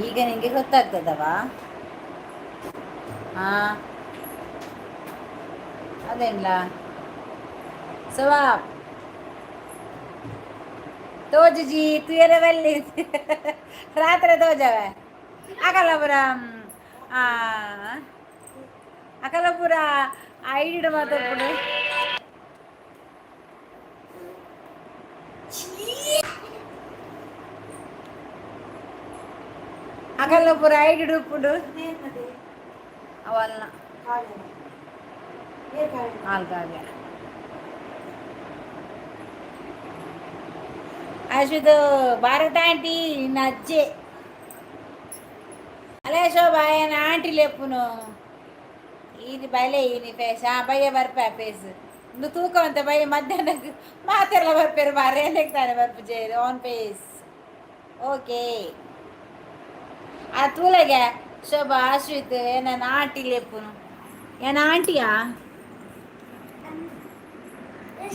ಈಗ ನಿಂಗೆ ಗೊತ್ತಾಗ್ತದವಾ? ಹಾ, ಅದೇನ್ಲ ಸವಾ ತೋಜುಜಿ ತುಯರೆ ಬಲ್ಲಿ ರಾತ್ರಿ ತೋಜವ ಆಗಲ್ಲ ಪುರ ಆ ಅಕಲ ಪುರ ಐಡಿಡು ಮಾತಾಡ್ಬಿಡು. ಅಕಲ್ಲ ಪುರ ಐಡಿಡು ಉಪ್ಪುಡು ಅವಲ್ಲ ಆಲ್ಕಾಗೆ ಅಶ್ವಿತ್ ಭಾರತ ಆಂಟಿ ನಜ್ಜೆ ಅಲೇ ಶೋಭಾ ಏನ ಆಂಟಿ ಲೆಪ್ಪುನು ಈನಿ ಬಯಲೆ ಈನಿ ಫೇಸ್ ಬಯ್ಯ ಬರ್ಪ ಫೇಸ್ ಇಂದು ತೂಕ ಅಂತ ಬಯ್ಯ ಮಧ್ಯಾಹ್ನ ಮಾತೆಲ್ಲ ಬರ್ಪೇರು ಬಾರಿ ತಾನೆ ಬರ್ಪ ಜೇರು ಆನ್ ಫೇಸ್ ಓಕೆ ಆ ತೂಲಗೆ ಶೋಭಾ ಅಶ್ವಿತ್ ಏನ ಆಂಟಿ ಲೆಪ್ಪುನು ಏನ ಆಂಟಿಯಾ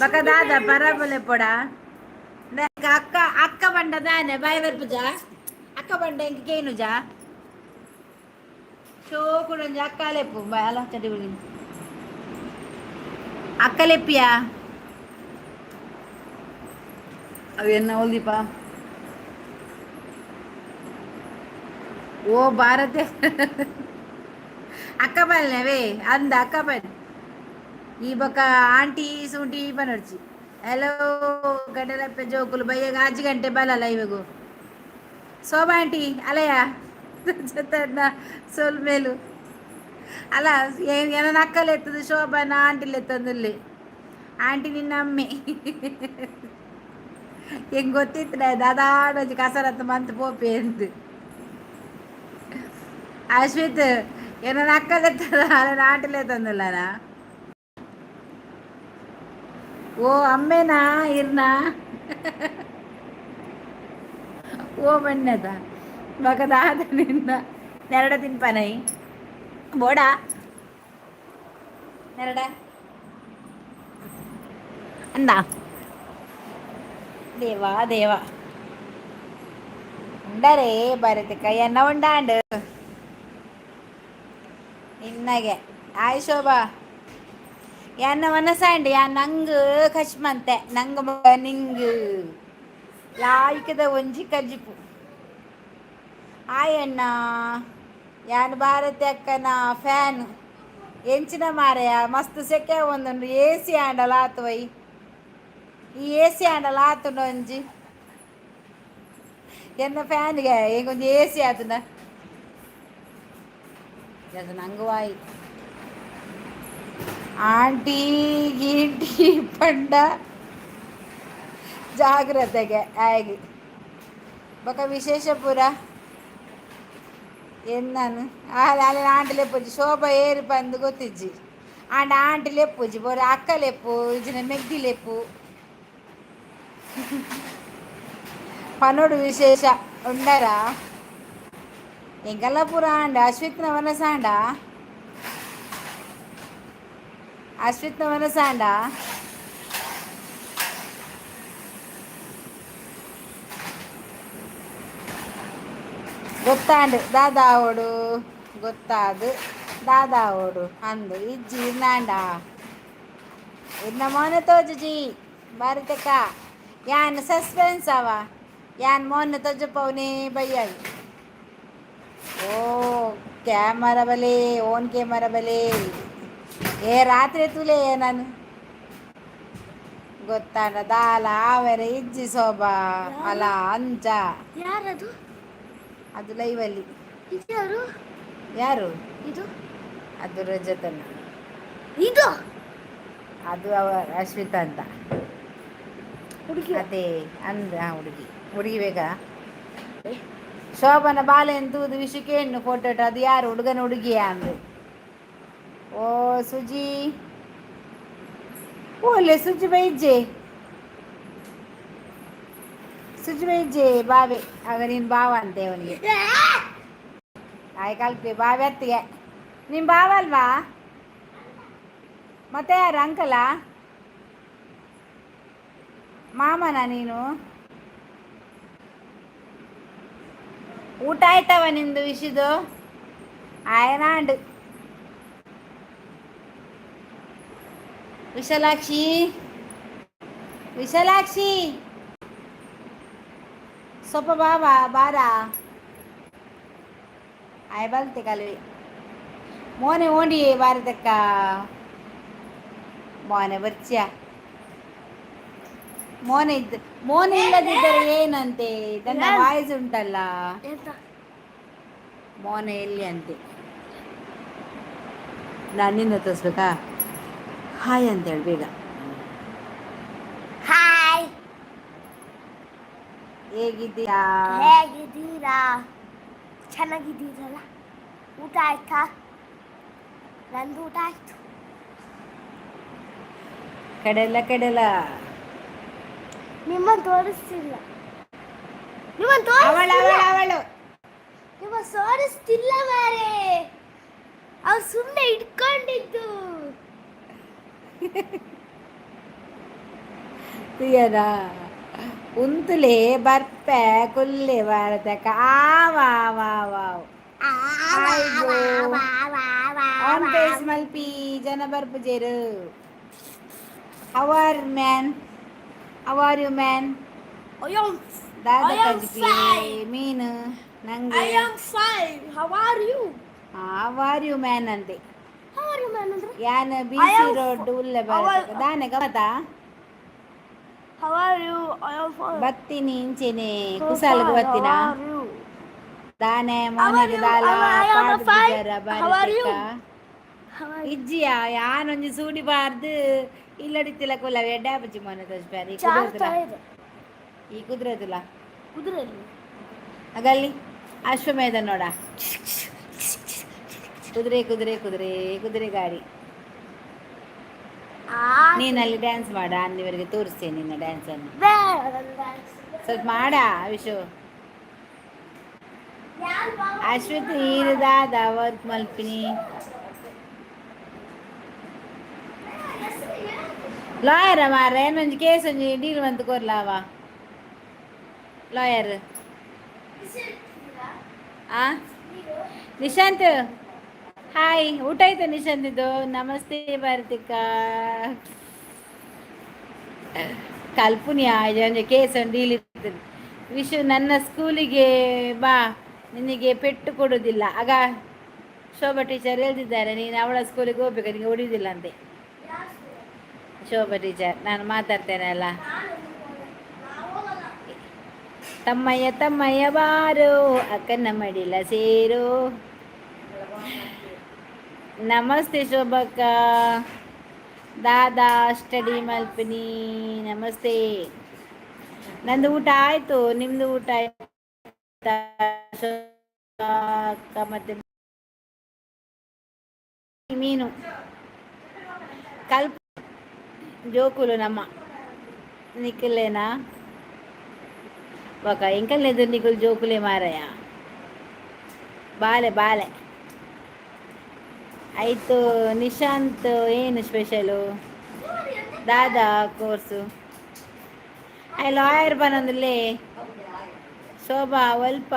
ಬಕ ದಾದ ಪರಬಲೆ ಪೊಡ ಅಕ್ಕ ಅಕ್ಕ ಬಂಡ ದಾನೆ ಬಾಯ್ ಬರ್ಪುಜ ಅಕ್ಕ ಬಂಡ ಎಂಕ್ ಕೇನುಜ ಶೋಕುಡಂಜ ಅಕ್ಕ ಲೆಪ್ಪು ಬಾಯ್ ಅಲ್ಲ ಚಟಿ ಬಿಡಿ ಅಕ್ಕ ಲೆಪ್ಪಿಯಾ ಅವು ಎನ್ನ ಹೊಲ್ದೀಪ ಓ ಭಾರತ ಅಕ್ಕ ಬಲ್ನವೇ ಅಂದ ಅಕ್ಕ ಬಲ್ ಈ ಬೊಕ ಆಂಟಿ ಸೂಂಟಿ ಪನಡ್ಚಿ ಹಲೋ ಗಡಲಪ್ಪೆ ಜೋಕುಲು ಬಯ್ಯಗ 5 ಗಂಟೆ ಬಲಲ್ಲ ಇವಾಗು ಶೋಭಾ ಆಂಟಿ ಅಲಯ ಜೊತೆನ ಸೋಲ್ ಮೇಲು ಅಲ್ಲ ಏನನ್ನ ಅಕ್ಕಲೆ ಎತ್ತದು ಶೋಭಾನ ಆಂಟಿಲಿ ಎತ್ತಂದಲ್ಲಿ ಆಂಟಿ ನಿನ್ನ ಅಮ್ಮೆ ಹೆಂಗ್ ಗೊತ್ತಿತ್ತು ದಾದಾಡೋಜಿ ಕಸರತ್ತು ಮಂತ್ ಪೋಪೆ ಅಂತ ಅಶ್ವಿತ್ ಏನನ್ನ ಅಕ್ಕಲೆ ಎತ್ತದ ಅಲ್ಲ ಆಂಟಿಲಿ ಎತ್ತಂದಿಲ್ಲನಾ ಓ ಅಮ್ಮೇನಾ ಇರ್ನಾ ಓ ಬಣ್ಣದ ಮಗದಾದ ನಿನ್ನ ನೆರಡ ತಿನ್ಪನೈ ಬೋಡಾ ನೆರಡ ಅಂದ ದೇವಾ ದೇವಾ ಉಂಡರೇ ಬರತೆ ಕೈಯನ್ನ ಉಂಡಾಂಡು ಇನ್ನಗೆ ಆಯ್ ಶೋಭಾ ಎನ್ನ ಮನಸ್ಸಾಂಡಿ ನಂಗು ಕಶ್ಮಂತೆ ನಂಗ ನಿಂಗು ಲಾಯ್ಕದ ಒಂಜಿ ಕಜ್ಜಿಪು ಆಯಣ್ಣ ಯಾನ್ ಭಾರತಿ ಅಕ್ಕನ ಫ್ಯಾನ್ ಎಂಚಿನ ಮಾರೆಯ ಮಸ್ತ್ ಸೆಕೆ ಒಂದುಂಡು ಎ ಸಿ ಆಂಡಲ ಆತು ವೈ ಈ ಎ ಸಿ ಆಂಡಲ ಆತುಂಡ ಒಂಜಿ ಎನ್ನ ಫ್ಯಾನ್ಗೆ ಈಗ ಒಂಜಿ ಎ ಸಿ ಆತುಂಡ ಅದು ನಂಗೆ ವಾಯಿ ಆಂಟಿ ಗೀಂಟಿ ಪಂಡ ಜಾಗ್ರತೆಗೆ ಆಗಿ ಬೊಕ ವಿಶೇಷ ಪೂರ ಎನ್ನಾನು ಅಲ್ಲಿ ಆಂಟಿ ಲೆಪ್ಪುಜಿ ಶೋಭಾ ಏರಿ ಬಂದು ಗೊತ್ತಿಜ್ಜಿ ಆಂಟಿ ಲೆಪ್ಪುಜಿ ಬೋರೆ ಅಕ್ಕ ಲೆಪ್ಪು ಇಜಿನ ಮೆಗ್ದಿ ಲೆಪ್ಪು ಪನೋಡು ವಿಶೇಷ ಉಂಡರ ಎಂಕಲ್ಲ ಪೂರ ಆಂಡ ಅಶ್ವಿತ್ನ ಮನಸಾಂಡ ಅಶ್ವಿತ್ನ ಮನಸಾಂಡ ಗೊತ್ತಾಂಡು ದಾದಾವೋಡು ಗೊತ್ತಾದು ದಾದಾವೋಡು ಅಂದು ಇಜ್ಜಿ ಇರ್ನಾಂಡ ಇನ್ನ ಮೋನೆ ತೋಜುಜಿ ಭಾರತಕ್ಕ ಯಾನ್ ಸಸ್ಪೆನ್ಸ್ ಅವ ಯಾನ್ ಮೊನ್ನೆ ತೋಜಪ್ಪವನೇ ಬೈಯಾಗಿ ಓ ಕ್ಯಾಮರಾ ಬಲೆ ಓನ್ ಕ್ಯಾಮರಾ ಬಲೆ ಏ ರಾತ್ರಿ ತುಲೆ ನಾನು ಗೊತ್ತಾಂಡ ದಾಲ ಆವೆರೆ ಇಜ್ಜಿ ಶೋಭಾ ಅಲ ಅಂಚ ಯಾರದು ಅದು ಲೈವಲ್ಲಿ ಯಾರು ಇದು ಅದು ರಜತನ ಇದು ಅದು ಅವ ಅಶ್ವಿತ ಅಂತ ಹುಡುಗಿ ಅದೇ ಅಂದ್ರೆ ಹುಡುಗಿ ಹುಡುಗಿ ಬೇಕಾ ಶೋಭನ ಬಾಲೆ ತೂದು ವಿಷಕ್ಕೆ ಹೆಣ್ಣು ಫೋಟೋ ಅದು ಯಾರು ಹುಡುಗನ ಹುಡುಗಿಯ ಅಂದ್ರೆ ಓ ಸುಜಿ ಓಲೆ ಸುಜಿ ಬೈಜೆ ಸುಜಿ ಬೈಜೆ ಬಾವೆ ಆಗ ನೀನು ಬಾವ ಅಂತೆ ಅವನಿಗೆ ಆಯ್ ಕಲ್ಪೆ ಬಾವೆ ಅತ್ತಿಗೆ ನಿಮ್ಮ ಬಾವ ಅಲ್ವಾ ಮತ್ತೆ ಯಾರು ಅಂಕಲ ಮಾಮನ ನೀನು ಊಟ ಆಯ್ತವ ನಿಂದು ವಿಷಿದು ಆಯನಾಂಡು ವಿಶಾಲಾಕ್ಷಿ ವಿಶಾಲಾಕ್ಷಿ ಸ್ವಲ್ಪ ಬಾಬಾ ಬಾರ ಆಯ್ ಬಲ್ತೆ ಕಲ್ವಿ ಮೋನೆ ಓಂಡಿ ಬಾರದಕ್ಕ ಮೋನೆ ಬರ್ಚಿಯ ಮೋನೆ ಇದ್ದ ಮೋನೆ ಇಲ್ಲದಿದ್ದರೆ ಏನಂತೆ ನನ್ನ ವಾಯ್ಸ್ ಉಂಟಲ್ಲ ಮೋನೆ ಎಲ್ಲಿ ಅಂತೆ ನಾನು ನಿನ್ನ ತೋರಿಸ್ಬೇಕಾ ಹಾಯ್ ಅಂತೇಳಿ ಬೇಗ ಹಾಯ್ ಹೇಗಿದ್ದೀರಾ ಹೇಗಿದ್ದೀರಾ ಚೆನ್ನಾಗಿದ್ದೀರಲ್ಲ ಊಟ ಆಯ್ತಾ ನಂದು ಊಟ ಆಯ್ತು ಕಡೆಲ್ಲ ನಿಮ್ಮನ್ನು ತೋರಿಸ್ತಿಲ್ಲ ಅವಳು ನಿಮ್ಮ ತೋರಿಸ್ತಿಲ್ಲ ಮಾರೇ ಅವ್ರು ಸುಮ್ಮನೆ ಇಟ್ಕೊಂಡಿದ್ದು ತುಯ್ಯದ ಉಂತುಲೆ ಬರ್ಪೆ ಕುಲ್ಲೆ ಬಾರದಕ್ಕ ಆವಾವ್ ಆನ್ ಫೇಸ್ ಮಲ್ಪಿ ಜನ ಬರ್ಪುಜೇರು ಹೌ ಆರ್ ಯು ಮ್ಯಾನ್ ದಾದ ಕಜ್ಬಿ ಮೀನು ನಂಗೆ ಹೌ ಆರ್ ಯು ಮ್ಯಾನ್ ಅಂತೆ ಅಂದ್ರೆ ಯಾನ್ ಬಿಸಿ ರೋಡ್ ಉಲ್ಲೆ ಬರ್ತಕ್ಕ ದಾನೆ ಗಮತ ಹೌ ಆರ್ ಯು ಬತ್ತೀನಿ ಇಂಚೆನೆ ಕುಸಾಲ್ಗೆ ಬತ್ತಿನ ದಾನೆ ಮೋನೆಗೆ ದಾಲ ಪಾಡು ಬಿಜಾರ ಬಾರತಕ್ಕ ಇಜ್ಜಿಯ ಯಾನೊಂಜಿ ಸೂಡಿ ಬಾರ್ದು ಇಲ್ಲಡಿತ್ತಿಲ್ಲ ಕೊಲ್ಲ ಎಡ್ಡೆ ಬಜ್ಜಿ ಮೋನೆ ತೋಜ್ಪಾರಿ ಈ ಕುದುರೆದುಲ ಅಗಲ್ಲಿ ಅಶ್ವಮೇಧ ನೋಡ ಕುದುರೆ ಗಾಡಿ ನೀನಲ್ಲಿ ಡ್ಯಾನ್ಸ್ ಮಾಡ ಅನ್ನಿವರೆಗೆ ತೋರಿಸ್ತೇನೆ ನಿನ್ನ ಡ್ಯಾನ್ಸ್ ಅನ್ನು ಸ್ವಲ್ಪ ಮಾಡ ವಿಶು ಅಶ್ವತ್ ನೀನು ದಾದ ವರ್ಕ್ ಮಲ್ಪಿನಿ ಲಾಯರ ಮಾರ ಏನೊಂಜಿ ಕೇಸ್ ಒಂಜಿ ಡೀಲ್ ಮಂತ್ ಕೊರ್ಲಾವ ಲಾಯರ್ ಆ ನಿಶಾಂತ್ ಹಾಯ್ ಊಟ ಆಯ್ತಾ ನಿಶಾಂತ್ ಇದು ನಮಸ್ತೆ ಭಾರತಿಕ ಕಲ್ಪುನಿಯ ಒಂಜಿ ಕೇಸ್ ಒಂದು ಡೀಲ್ ಇರ್ತದೆ ವಿಶು ನನ್ನ ಸ್ಕೂಲಿಗೆ ಬಾ ನಿನಗೆ ಪೆಟ್ಟು ಕೊಡೋದಿಲ್ಲ ಆಗ ಶೋಭಾ ಟೀಚರ್ ಹೇಳ್ತಿದ್ದಾರೆ ನೀನು ಅವಳ ಸ್ಕೂಲಿಗೆ ಹೋಗ್ಬೇಕು ನಿನಗೆ ಹೊಡಿಯೋದಿಲ್ಲ ಅಂತೆ ಶೋಭಾ ಟೀಚರ್ ನಾನು ಮಾತಾಡ್ತೇನೆ ಅಲ್ಲ ತಮ್ಮಯ್ಯ ಬಾರೋ ಅಕ್ಕನ ಮಡಿಲ ಸೇರು ನಮಸ್ತೆ ಶೋಭಕ್ಕ ದಾದಾ ಸ್ಟಡಿ ಮಲ್ಪಿನಿ ನಮಸ್ತೆ ನಂದು ಊಟ ಆಯ್ತು ನಿಮ್ದು ಊಟ ಆಯ್ತಾ ಅಕ್ಕ ಮತ್ತೆ ಮೀನು ಕಲ್ಪ ಜೋಕುಲು ನಮ್ಮ ನಿಖಿಲೇನಾ ఒక ఇంకా లేదు నీకు జోకులే మారయ్య ಬಾಲೆ ಆಯಿತು ನಿಶಾಂತ್ ಏನು ಸ್ಪೆಷಲು ದಾದಾ ಕೋರ್ಸು ಲಾಯರ್ ಬನ್ನೊಂದುಲ್ಲೇ ಶೋಭಾ ಅಲ್ಪ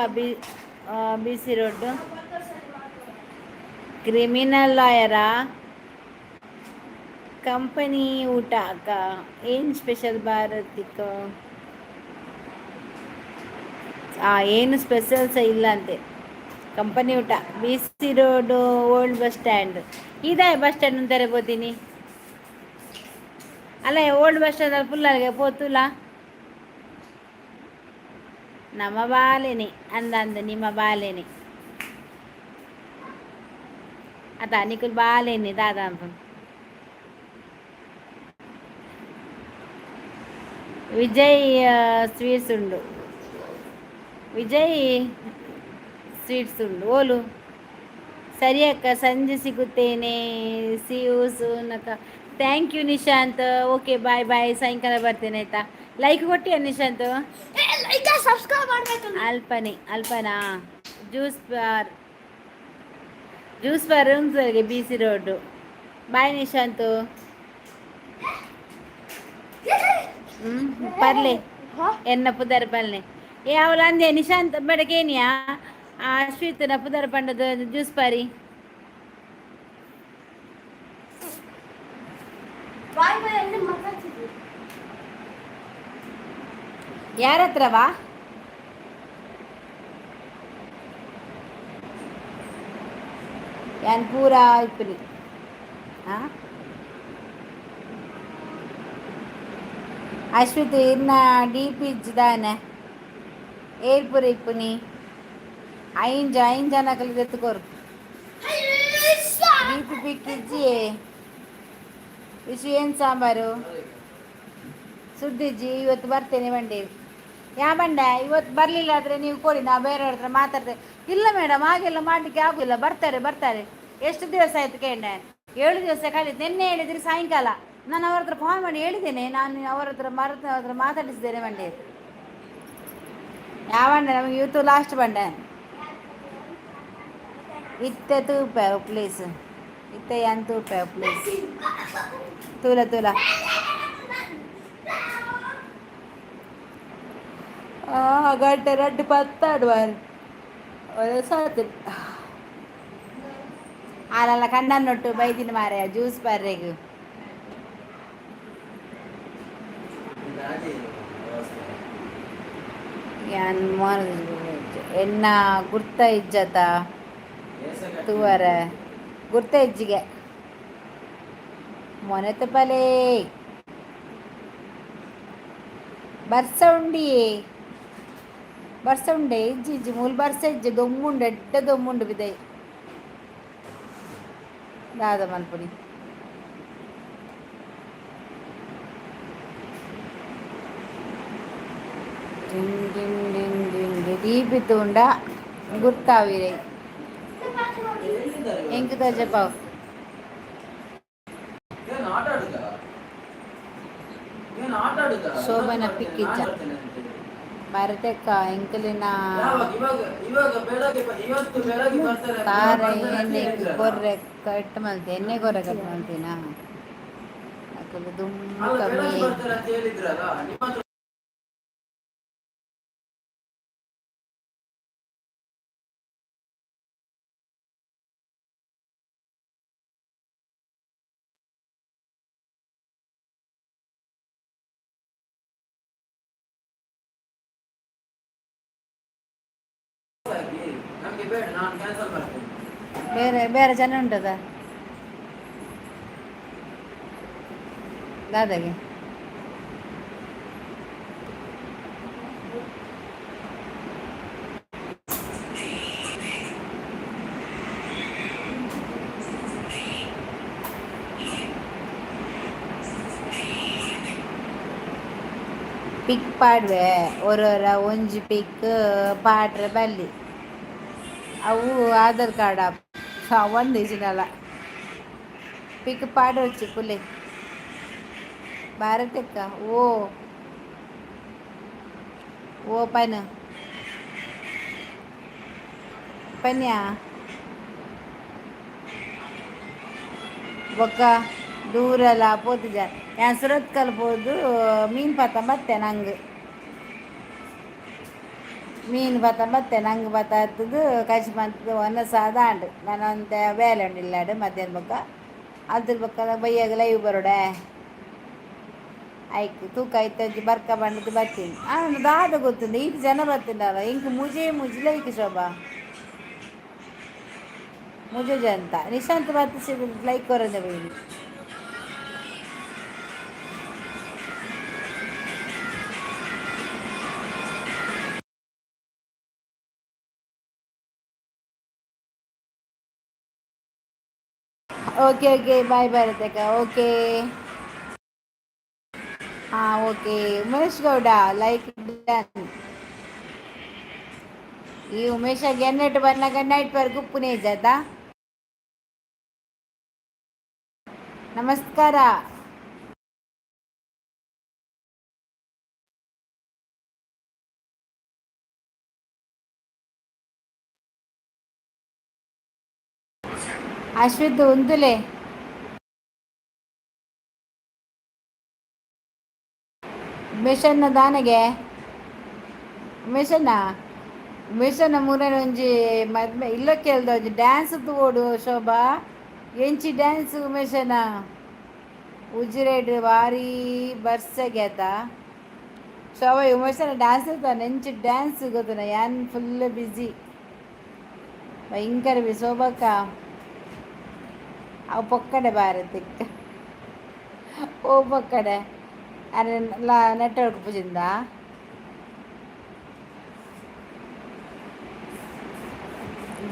ಬಿಸಿ ರೋಡ್ ಕ್ರಿಮಿನಲ್ ಲಾಯರಾ ಕಂಪನಿ ಊಟ ಅಕ್ಕ ಏನು ಸ್ಪೆಷಲ್ ಭಾರತಿಕ ಏನು ಸ್ಪೆಷಲ್ ಸಹ ಇಲ್ಲ ಅಂತೆ ಕಂಪನಿ ಊಟ B C road old bus stand ಇದೆ ಬಸ್ ಸ್ಟ್ಯಾಂಡ್ ಅಂತಾರೆ పోತೀನಿ ಅಲ್ಲ ಓಲ್ಡ್ ಬಸ್ ಸ್ಟ್ಯಾಂಡ್ ಫುಲ್ಲಾಗೆ పోతుಲ್ಲ ನಮ್ಮ ಬಾಲೆನಿ ಅಂದ ನಿಮ್ಮ ಬಾಲೆನಿ ಅತ ನಿಖುಲ್ ಬಾಲೆನಿ ದಾದಾ ಅಂತ ವಿಜಯ್ ಸ್ವೀಟ್ಸ್ ಉಂಡು ವಿಜಯ್ ಸ್ವೀಟ್ಸ್ ಉಂಡು ಓಲು ಸರಿ ಅಕ್ಕ ಸಂಜೆ ಸಿಗುತ್ತೇನೆ ಸಿ ಯು ಸೂನ್ ಅಕ್ಕ thank you Nishant okay bye ಸಾಯಂಕಾಲ ಬರ್ತೇನೆ ಆಯ್ತಾ ಲೈಕ್ ಕೊಟ್ಟಿಯ ನಿಶಾಂತ್ ಅಲ್ಪನಾ ಜ್ಯೂಸ್ ಬಾರ್ ಉಂಟು B C road bye Nishant ಪರ್ಲೆ ಎನ್ನ ಪುದರ್ ಪಲ್ಲೆ ಅವಳು ಅಂದೆ ನಿಶಾಂತ್ ಬೆಳಗ್ಗೆನಿಯಾ ಅಶ್ವಿತ್ ನಪ್ಪುದರ ಪಂಡದ ಜ್ಯೂಸ್ ಪಾರಿ ಬಾಯ್ ಬಾಯ್ ಅಂದ್ರೆ ಮಾತಾಡ್ತಿದ್ವಿ. ಯಾರ ಹತ್ರವಾ ಯಾನ್ ಪೂರಾ ಇಪ್ಪುನಿ ಹಾಂ ಅಶ್ವಿತ್ ಇನ್ನ ಡಿ ಪಿ ಇಜ್ಜಿದಾನೆ ಏರ್ಪುರ ಇಪ್ಪುನಿ ಐನ್ ಜನಕಲ್ ಎತ್ತುಕೋರು ಡಿ ಪಿ ಪಿಕ್ಕಿಜ್ಜಿ ವಿಶು ಏನು ಸಾಂಬಾರು ಸುದ್ದಿಜ್ಜಿ ಇವತ್ತು ಬರ್ತೇನೆ ಬಂಡೆ ಯಾ ಬಂಡೆ ಇವತ್ತು ಬರಲಿಲ್ಲ ಆದರೆ ನೀವು ಕೊಡಿ ನಾವು ಬೇರೆಯವ್ರ ಹತ್ರ ಮಾತಾಡ್ತೇವೆ ಇಲ್ಲ ಮೇಡಮ್ ಹಾಗೆಲ್ಲ ಮಾಡಲಿಕ್ಕೆ ಆಗೋಲ್ಲ ಬರ್ತಾರೆ ಎಷ್ಟು ದಿವಸ ಆಯ್ತು ಕೇಳಿ 7 ದಿವಸ ಕಳೀತು ನಿನ್ನೆ ಹೇಳಿದ್ರಿ ಸಾಯಂಕಾಲ ನಾನು ಅವ್ರ ಹತ್ರ ಫೋನ್ ಮಾಡಿ ಹೇಳಿದ್ದೇನೆ ನಾನು ಅವ್ರ ಹತ್ರ ಮಾತಾಡಿಸಿದ್ದೇನೆ ಬಂಡೆ ಯಾವ ಬಂಡೆ ನಮಗೆ ಇವತ್ತು ಲಾಸ್ಟ್ ಬಂಡೆ ಇತ್ತೆ ತೂಪ ಪ್ಲೀಸ್ ಇತ್ತೆ ಏನು ತೂಪ ಪ್ಲೀಸ್ ತೂಲ ಗಂಟೆ 2:10 ಸಾತು ಅಲ್ಲ ಕಣ್ಣನ್ನೊಟ್ಟು ಬೈದಿನ ಮಾರ ಜ್ಯೂಸ್ ಬರ್ರೆಗು ಎನ್ನ ಗುರ್ತ ಇಜ್ಜತ ತೂವರ ಗುರ್ತ ಇಜ್ಜಿಗೆ ಮೊನೆತ ಪಲೇ ಬರ್ಸ ಉಂಡೆ ಇಜ್ಜಿ ಮೂಲು ಬರ್ಸ ಇಜ್ಜಿ ದೊಮ್ಮುಂಡು ಎಡ್ಡ ದೊಮ್ಮುಂಡು ಬಿದೈ ದಾದ ಮಲ್ಪುಡಿ ದೀಪಿ ತೂಂಡ ಗುರ್ತಾವಿರೈ ಎಂಕ್ ತಜಪಾವ್ ಶೋಭನ ಪಿಕ್ಕಿಜ್ಜ ಬರತೆಕ್ಕ ಎಂಕಲಿನ ಕಾರ ಎಣ್ಣೆ ಕೊರ್ರೆ ಕಟ್ ಮಲ್ತೆ ಎಣ್ಣೆ ಕೊರ್ರೆ ಕಟ್ ಮಲ್ತೀನ ಅಕ್ಕಲು ದುಮ್ಮು ಕಮ್ಮಿ ಬೇರೆ ಜನ ಉಂಟದ ದಾದಾಗೆ ಪಿಕ್ ಪಾಡ್ವೆ ಒರೊರ ಒಂಜಿ ಪಿಕ್ ಪಾಡ್ರೆ ಬಲ್ಲಿ ಅವು ಆಧಾರ್ ಕಾರ್ಡ್ ಒಂದು ಇಜಿನಲ್ಲ ಪಿಕ್ ಪಾಡು వచ్చి ಪುಲೆ ಭಾರತಕ್ಕ ಓ ಪನ್ಯಾ ಬೊಕ್ಕ ದೂರಲ್ಲ ಪೋತಿಜ ಯಾನ್ ಸುರತ್ ಕಲ್ಬೋದು ಮೀನು ಪತ್ತ ಬತ್ತೆ ನಂಗೆ ಮೀನು ಬತ್ತೆ ನಂಗೆ ಬತ್ತದು ಕಚ್ ಬಂತು ಒನ್ನ ಸಾದಾಂಡು ನಾನು ಒಂದು ಬೇಲೆ ಉಂಡಿಲ್ಲಾಡು ಮಧ್ಯಾಹ್ನ ಬೊಕ್ಕ ಅದ್ರ ಬೊಕ್ಕ ಬೈಯಾಗ ಲೈವ್ ಬರೋಡೆ ಆಯ್ತು ತೂಕ ಆಯ್ತು ಬರ್ಕ ಬಂಡದು ಬರ್ತೀನಿ ದಾದ ಗೊತ್ತುಂಡು ಈಗ ಜನ ಬರ್ತಿದ್ದಲ್ಲ ಇಂಕ ಮುಜೆ ಲೈಕ್ ಶೋಭಾ ಮುಜೆ ಜಂತ ನಿಶಾಂತ್ ಬರ್ತಿಸಿದ ಲೈಕ್ ಕೊರಂದ ಬೈನಿ ಓಕೆ ಬಾಯ್ ಭಾರತಕ್ಕ ಓಕೆ ಹಾಂ okay Umesh Gowda like done ಈ ಉಮೇಶಾಗ ಎನ್ನೆಟ್ಟು ಬರ್ನಾಗ ನೈಟ್ ವರ್ಗು ಪುಣೆ ಇದ್ದದ ನಮಸ್ಕಾರ ಅಶ್ವಿತ್ ಒಂದುಲೆ ಮಿಷನ್ನ ದಾನೆಗೆ ಮಿಷನ್ನ ಮಿಷನ್ ಮೂರನೇ ಒಂಜಿ ಮದ್ಮೆ ಇಲ್ಲ ಕೇಳ್ದ ಒಂಜಿ ಡ್ಯಾನ್ಸ್ ತೂಡು ಶೋಭಾ ಎಂಚಿ ಡ್ಯಾನ್ಸ್ ಮಿಷನ ಉಜಿರೆಡ್ ವಾರಿ ಬರ್ಸಗೆ ಆತ ಶೋಭಾ ಮಿಷನ್ ಡ್ಯಾನ್ಸ್ ಇರ್ತಾನೆ ಎಂಚಿ ಡ್ಯಾನ್ಸ್ ಗೊತ್ತನ ಯಾನ್ ಫುಲ್ ಬ್ಯುಸಿ ಭಯಂಕರ ಬಿ ಶೋಭಕ್ಕ ಅವು ಪೊಕ್ಕಡೆ ಬಾರತಿಕ್ಕ ಓ ಪೊಕ್ಕಡೆ ಅರೆ ನೆಟ್ವರ್ಕ್ ಪೂಜಿಂದ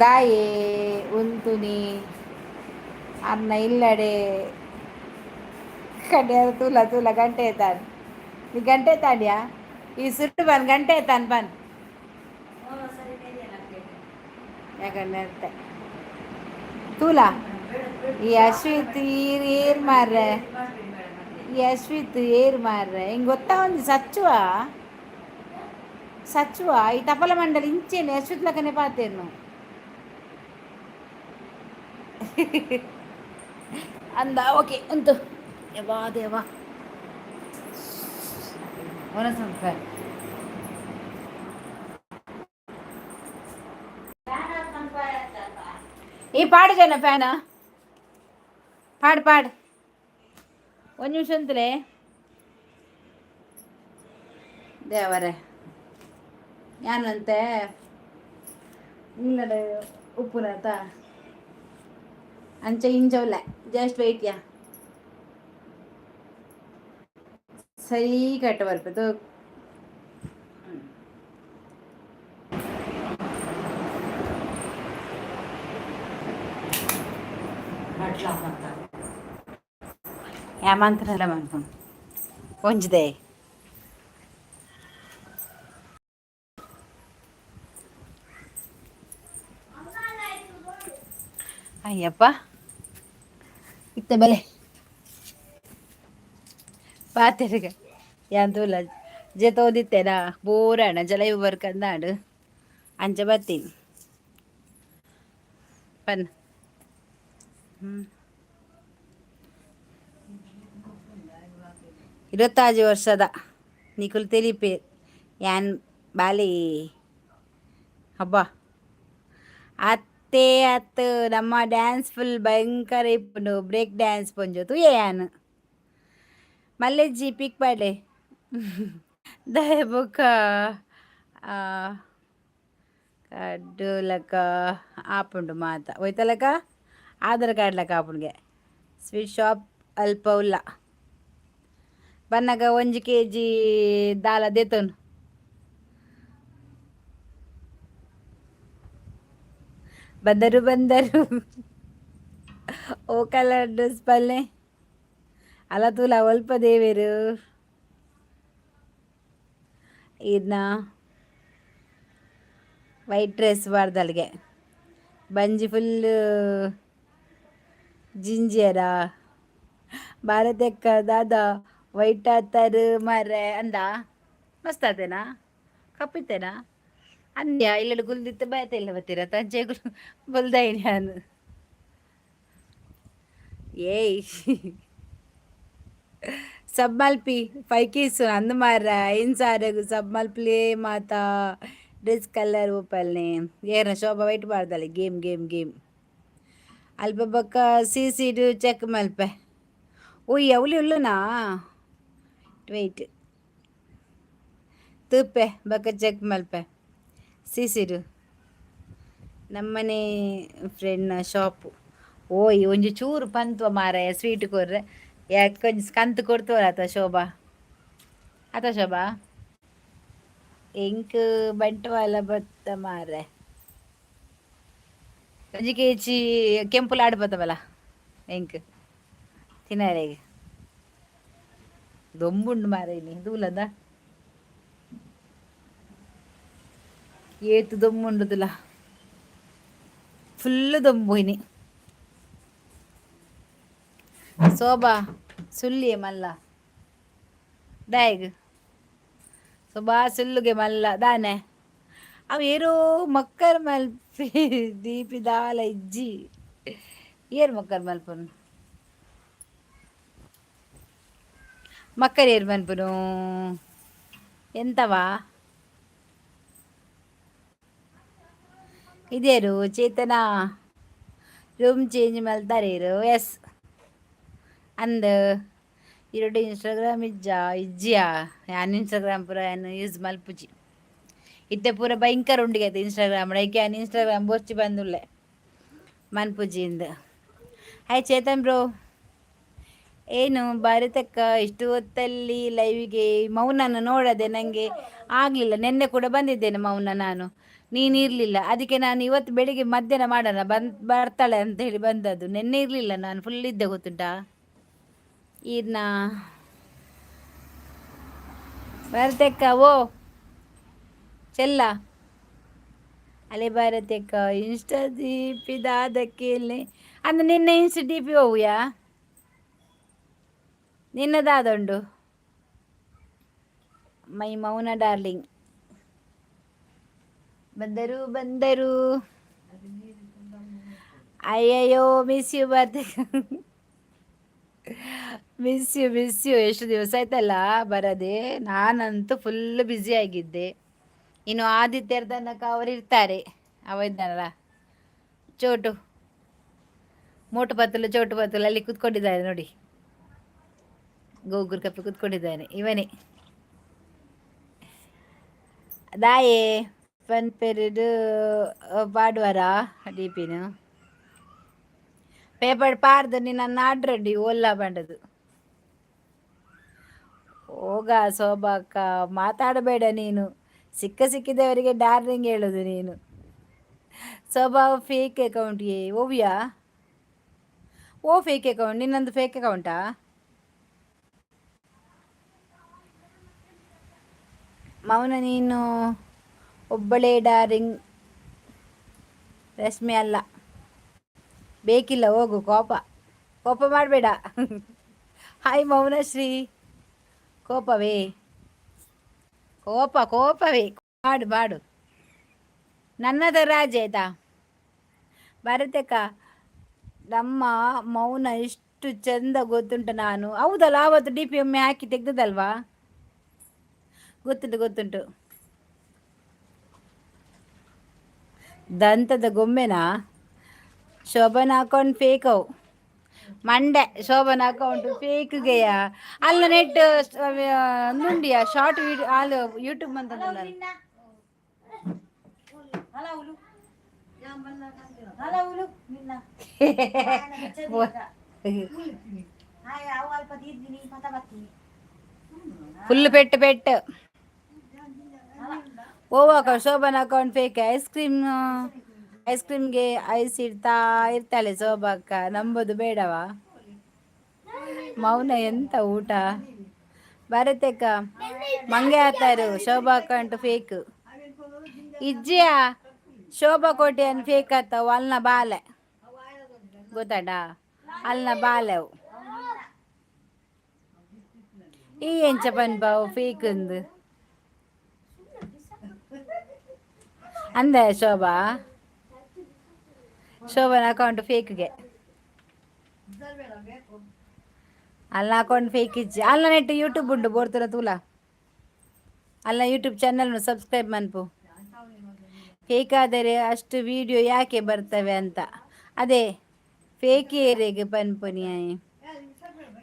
ದಾಯೆ ಉಂತುನಿ ಅನ್ನ ಇಲ್ಲಡೆ ಕಡೆ ತೂಲ ತೂಲ ಗಂಟೆ ತಾನು ನೀ ಗಂಟೆ ತಾಂಡ್ಯಾ ಈ ಸುಟ್ಟು ಬನ್ ಗಂಟೆ ತಾನು ಬನ್ ಯಾಕಂದ್ರೆ ಅರ್ಥ ತೂಲ ಈ ಅಶ್ವಿತ್ ಏರ್ ಮಾರ್ರೆ ಈ ಅಶ್ವಿತ್ ಏರ್ ಮಾರ್ರೆ ಹಿಂಗೆ ಗೊತ್ತಾ ಒಂದು ಸಚ್ಚುವ ಈ ತಪಲ ಮಂಡಲಿ ಇಂಚೇನೆ ಅಶ್ವಿತ್ ಲಕ್ಕನೆ ಪಾತೇನು ಅಂದ ಓಕೆ ಉಂಟು ಯವಾ ದೇವಾ ಒನಸಂಪ ಈ ಪಾಡು ಜನ ಫ್ಯಾನ ಪಾಡು ಒಂದು ನಿಮಿಷ ಅಂತಲೇ ದೇವರೇ ഞാനಂತೆ നിങ്ങളുടെ ഉപ്പുനത്ത ಅಂಚೆ ಇಂಚವಲ್ಲ ಜಸ್ಟ್ ವೆಯ್ಟ್ ಯಾ ಸರಿ ಕಟ್ಟ ಬರ್ಬೋದು ಯಾಮಂತ್ರಲ್ಲ ಮಾಡ್ಕೊಂಡು ಒಂಜಿದೆ ಅಯ್ಯಪ್ಪ ಇತ್ತ ಬಲೆ ಪಾತೆರ್ಗ ಯಾಂತೂಲ ಜೆತ ಓದಿತ್ತೇನಾ ಬೋರಾಣ ಜಲೈವ್ ಬರ್ಕಂದಾಡು ಅಂಚೆ ಬರ್ತೀನಿ ಪನ್ 25 ವರ್ಷದ ನಿಖುಲ್ ತೆಲಿಪೆ ಯಾನ್ ಬಾಲಿ ಹಬ್ಬ ಅತ್ತೆ ಅತ್ತು ನಮ್ಮ ಡ್ಯಾನ್ಸ್ ಫುಲ್ ಭಯಂಕರ ಇಪ್ಪುಂಡು ಬ್ರೇಕ್ ಡ್ಯಾನ್ಸ್ ಪೊಂಜೋತು ಯಾನ್ ಮಲ್ಲೆಜ್ಜಿ ಪಿಕ್ ಪಾಡೆ ದಯ ಬೊಕ್ಕ ಕಡ್ಡುಲಕ ಆಪುಂಡು ಮಾತ ಒಯ್ತಲಕ ಆಧಾರ್ ಕಾರ್ಡ್ ಲಕ ಆಪುಂಡ್ಗೆ ಸ್ವೀಟ್ ಶಾಪ್ ಅಲ್ಪ ಉಲ್ಲ ಬನ್ನಗ 1 kg ದಾಲ ದೇತೋನು ಬಂದರು ಓ ಕಲರ್ ಡ್ರೆಸ್ ಪಲ್ಲೆ ಅಲ್ಲ ತೂಲ ಒಲ್ಪ ದೇವೇರು ಇದನ್ನ ವೈಟ್ ಡ್ರೆಸ್ ಬಾರ್ದಲ್ಗೆ ಬಂಜಿ ಫುಲ್ ಜಿಂಜಿಯರ ಭಾರತಕ್ಕ ದಾದ ವೈಟ್ ಆತರು ಮರ್ರೆ ಅಂದ ಮಸ್ತ್ ಆತೇನಾ ಕಪ್ಪಿತ್ತೇನಾ ಅಂದ್ಯಾ ಇಲ್ಲ ಗುಲ್ದಿತ್ತು ಬಾಯ್ತ ಇಲ್ಲ ಬತ್ತೀರ ತಂಚೆ ಬಲ್ದಾಯಿ ನಾನು ಏಯ್ ಸಬ್ ಮಲ್ಪಿ ಪೈಕೀಸು ಅಂದು ಮಾರ ಇನ್ ಸಾರಗು ಸಬ್ ಮಲ್ಪ್ಲೇ ಮಾತಾ ಡ್ರೆಸ್ ಕಲರ್ ಓಪಲ್ನೆ ಏನ ಶೋಭಾ ವೈಟ್ ಬಾರ್ದಲ್ಲ ಗೇಮ್ ಅಲ್ಪ ಬಕ್ಕ ಸೀಡು ಚೆಕ್ ಮಲ್ಪೆ ಓಯ್ ಅವಲಿ ಉಳ್ಳನಾ ವೆಯ್ಟ್ ತುಪ್ಪೆ ಬಕ್ಕ ಚೆಕ್ ಮಲ್ಪೆ ಸೀಡು ನಮ್ಮನೆ ಫ್ರೆಂಡ್ನ ಶಾಪು ಓಯ್ ಒಂಜಿ ಚೂರು ಪಂತ್ವ ಮಾರಾಯ ಸ್ವೀಟ್ ಕೊರ್ರೆ ಯಾಕೆ ಕೊಂಚ ಕಂತು ಕೊಡ್ತವಲ್ಲ ಆತ ಶೋಭಾ ಎಂಕ್ ಬಂಟವಾಳ ಬತ್ತ ಮಾರೆ 1 kg ಕೆಂಪುಲ ಆಡು ಬತ್ತವಲ್ಲ ಎಂಕ್ ತಿನ್ನರೆಗೆ ದೊಂಬುಂಡು ಮಾರ ಇಲ್ಲಿ ದೂಲದ ಏತು ದೊಂಬುಂಡುದಿಲ್ಲ ಫುಲ್ ದೊಂಬುಯ್ನಿ ಶೋಭಾ ಸುಳ್ಳಿಯೇ ಮಲ್ಲ ದಾಯಗ್ ಶೋಭಾ ಸುಳ್ಳುಗೆ ಮಲ್ಲ ದಾನೆ ಅವು ಏರೋ ಮಕ್ಕರ್ ಮಲ್ಪಿ ದೀಪಿ ದಾಲ ಇಜ್ಜಿ ಏರು ಮಕ್ಕರ್ ಮಲ್ಪನು ಮಕ್ಕರ್ ಏರು ಮಲ್ಪನು ಎಂತವಾ ಇದೇರು ಚೇತನ ರೂಮ್ ಚೇಂಜ್ ಮಲ್ತಾರೆ ಇರು ಎಸ್ ಅಂದ ಇರೋಡು ಇನ್ಸ್ಟಾಗ್ರಾಮ್ ಇಜ್ಜಿಯಾ ಯಾನ್ ಇನ್ಸ್ಟಾಗ್ರಾಮ್ ಪೂರ ಯಾನ್ ಯೂಸ್ ಮಲ್ಪುಜಿ ಇತ್ತೆ ಪೂರ ಭಯಂಕರ ಉಂಡಿಗೈತೆ ಇನ್ಸ್ಟಾಗ್ರಾಮ್ ಐಕೆ ಯಾನ್ ಇನ್ಸ್ಟಾಗ್ರಾಮ್ ಬೋರ್ಚಿ ಬಂದುಲ್ಲೆ ಮನ್ಪುಜಿಯಿಂದ ಹಾಯ್ ಚೇತನ್ ಬ್ರೋ ಏನು ಭಾರತಕ್ಕ ಇಷ್ಟು ಹೊತ್ತಲ್ಲಿ ಲೈವಿಗೆ ಮೌನನ ನೋಡದೆ ನನಗೆ ಆಗಲಿಲ್ಲ. ನಿನ್ನೆ ಕೂಡ ಬಂದಿದ್ದೇನೆ ಮೌನ ನಾನು, ನೀನು ಇರಲಿಲ್ಲ. ಅದಕ್ಕೆ ನಾನು ಇವತ್ತು ಬೆಳಿಗ್ಗೆ ಮಧ್ಯಾಹ್ನ ಮಾಡೋಣ ಬರ್ತಾಳೆ ಅಂತ ಹೇಳಿ ಬಂದದ್ದು. ನಿನ್ನೆ ಇರಲಿಲ್ಲ, ನಾನು ಫುಲ್ ಇದ್ದೆ ಗೊತ್ತುಂಟಾ. ಇನ್ನ ಭಾರತಕ್ಕ ಓ ಚೆಲ್ಲ ಅಲೆ ಭಾರತಕ್ಕ ಇನ್ಸ್ಟಾ ದೀಪಿದಾದಕ್ಕೆ ಅಂದ ನಿನ್ನೆ ಇನ್ಸ್ಟಾ ಡಿ ಪಿ ಹೋಗುಯಾ ನಿನ್ನದಾದುಂಡು ಮೈ ಮೌನ ಡಾರ್ಲಿಂಗ್ ಬಂದರು ಅಯ್ಯಯ್ಯೋ ಮಿಸ್ ಯು ಮಿಸ್ ಯು ಎಷ್ಟು ದಿವಸ ಆಯ್ತಲ್ಲ ಬರದೆ. ನಾನಂತೂ ಫುಲ್ ಬ್ಯುಸಿ ಆಗಿದ್ದೆ. ಇನ್ನು ಆದಿತ್ಯರ ತನಕ ಅವರು ಇರ್ತಾರೆ. ಅವ ಇದ್ದಾನಲ್ಲ ಮೋಟು ಪತ್ತಲು ಅಲ್ಲಿ ಕೂತ್ಕೊಂಡಿದ್ದಾರೆ ನೋಡಿ, ಗೋಗುರ್ ಕಪ್ಪಿ ಕೂತ್ಕೊಂಡಿದ್ದಾನೆ ಇವನೇ. ದಾಯೇ ಪನ್ ಪೆರಿಡು ಪಾಡುವಾರಾ ಡಿಪಿನು ಪೇಪರ್ ಪಾರ್ದು ನೀನು ಆಡ್ರೆಡಿ ಓಲ್ಲ ಬಂಡದು ಹೋಗ ಸೋಬಾಕ ಮಾತಾಡಬೇಡ ನೀನು. ಸಿಕ್ಕಿದವರಿಗೆ ಡಾರ್ಲಿಂಗ್ ಹೇಳೋದು ನೀನು. ಸೋಬಾ ಫೇಕ್ ಅಕೌಂಟ್ಗೆ ಓವಿಯಾ ಓ ಫೇಕ್ ಅಕೌಂಟ್, ನಿನ್ನೊಂದು ಫೇಕ್ ಅಕೌಂಟಾ? ಮೌನ ನೀನು ಒಬ್ಬಳೇ ಡಾರ್ಲಿಂಗ್, ರಶ್ಮಿ ಅಲ್ಲ. ಬೇಕಿಲ್ಲ ಹೋಗು, ಕೋಪ ಮಾಡಬೇಡ. ಹಾಯ್ ಮೌನಶ್ರೀ. ಕೋಪವೇ ಮಾಡು ನನ್ನದ ರಾಜ ಆಯ್ತಾ. ಭಾರತಕ್ಕ ನಮ್ಮ ಮೌನ ಇಷ್ಟು ಚಂದ ಗೊತ್ತುಂಟ. ನಾನು ಹೌದಲ್ಲ ಆವತ್ತು ಡಿ ಪಿ ಒಮ್ಮೆ ಹಾಕಿ ತೆಗ್ದದಲ್ವಾ, ಗೊತ್ತುಂಟು. ದಂತದ ಗೊಂಬೆನಾ? ಶೋಭನ್ ಅಕೌಂಟ್ ಫೇಕ್ ಅವು ಮಂಡೆ. ಶೋಭನ್ ಅಕೌಂಟ್ ಫೇಕ್ಗೆಯಾ ಅಲ್ಲ ನೆಟ್ ನುಂಡಿಯಾ ಶಾರ್ಟ್ ವಿಡಿಯೋ ಅಲ್ಲ ಯೂಟ್ಯೂಬ್ ಅಂತಂದಲ್ಲ. ಫುಲ್ ಪೆಟ್ಟು ಓವಾಕ ಶೋಭನ್ ಅಕೌಂಟ್ ಫೇಕ್. ಐಸ್ ಕ್ರೀಮ್ಗೆ ಐಸ್ ಇರ್ತಾಳೆ ಶೋಭಕ್ಕ, ನಂಬೋದು ಬೇಡವಾ? ಮೌನ ಎಂತ ಊಟ? ಭಾರತಕ್ಕ ಮಂಗೆ ಆತಾರು ಶೋಭಾ ಅಕೌಂಟ್ ಫೇಕ್ ಇಜ್ಜಿಯಾ. ಶೋಭಾ ಕೋಟಿ ಅನ್ ಫೇಕ್ ಆತಾವು ಅಲ್ನ ಬಾಲೆ ಗೊತ್ತಾಡ, ಅಲ್ನ ಬಾಲೆವು ಈ ಎಂಚ ಬಾವು ಫೇಕ್ ಅಂದೆ ಶೋಭನ ಅಕೌಂಟ್ ಫೇಕ್ಗೆ ಅಲ್ಲ ಅಕೌಂಟ್ ಫೇಕ್ ಇಜ್ಜಿ ಅಲ್ಲ ನೆಟ್ ಯೂಟ್ಯೂಬ್ ಉಂಡು ಬೋರ್ತರ ತೂಲ ಅಲ್ಲ ಯೂಟ್ಯೂಬ್ ಚಾನಲ್ನು ಸಬ್ಸ್ಕ್ರೈಬ್ ಮನ್ಪು. ಫೇಕ್ ಆದರೆ ಅಷ್ಟು ವಿಡಿಯೋ ಯಾಕೆ ಬರ್ತವೆ ಅಂತ. ಅದೇ ಫೇಕ್ ಏರೆಗೆ ಪನ್ಪುನಿ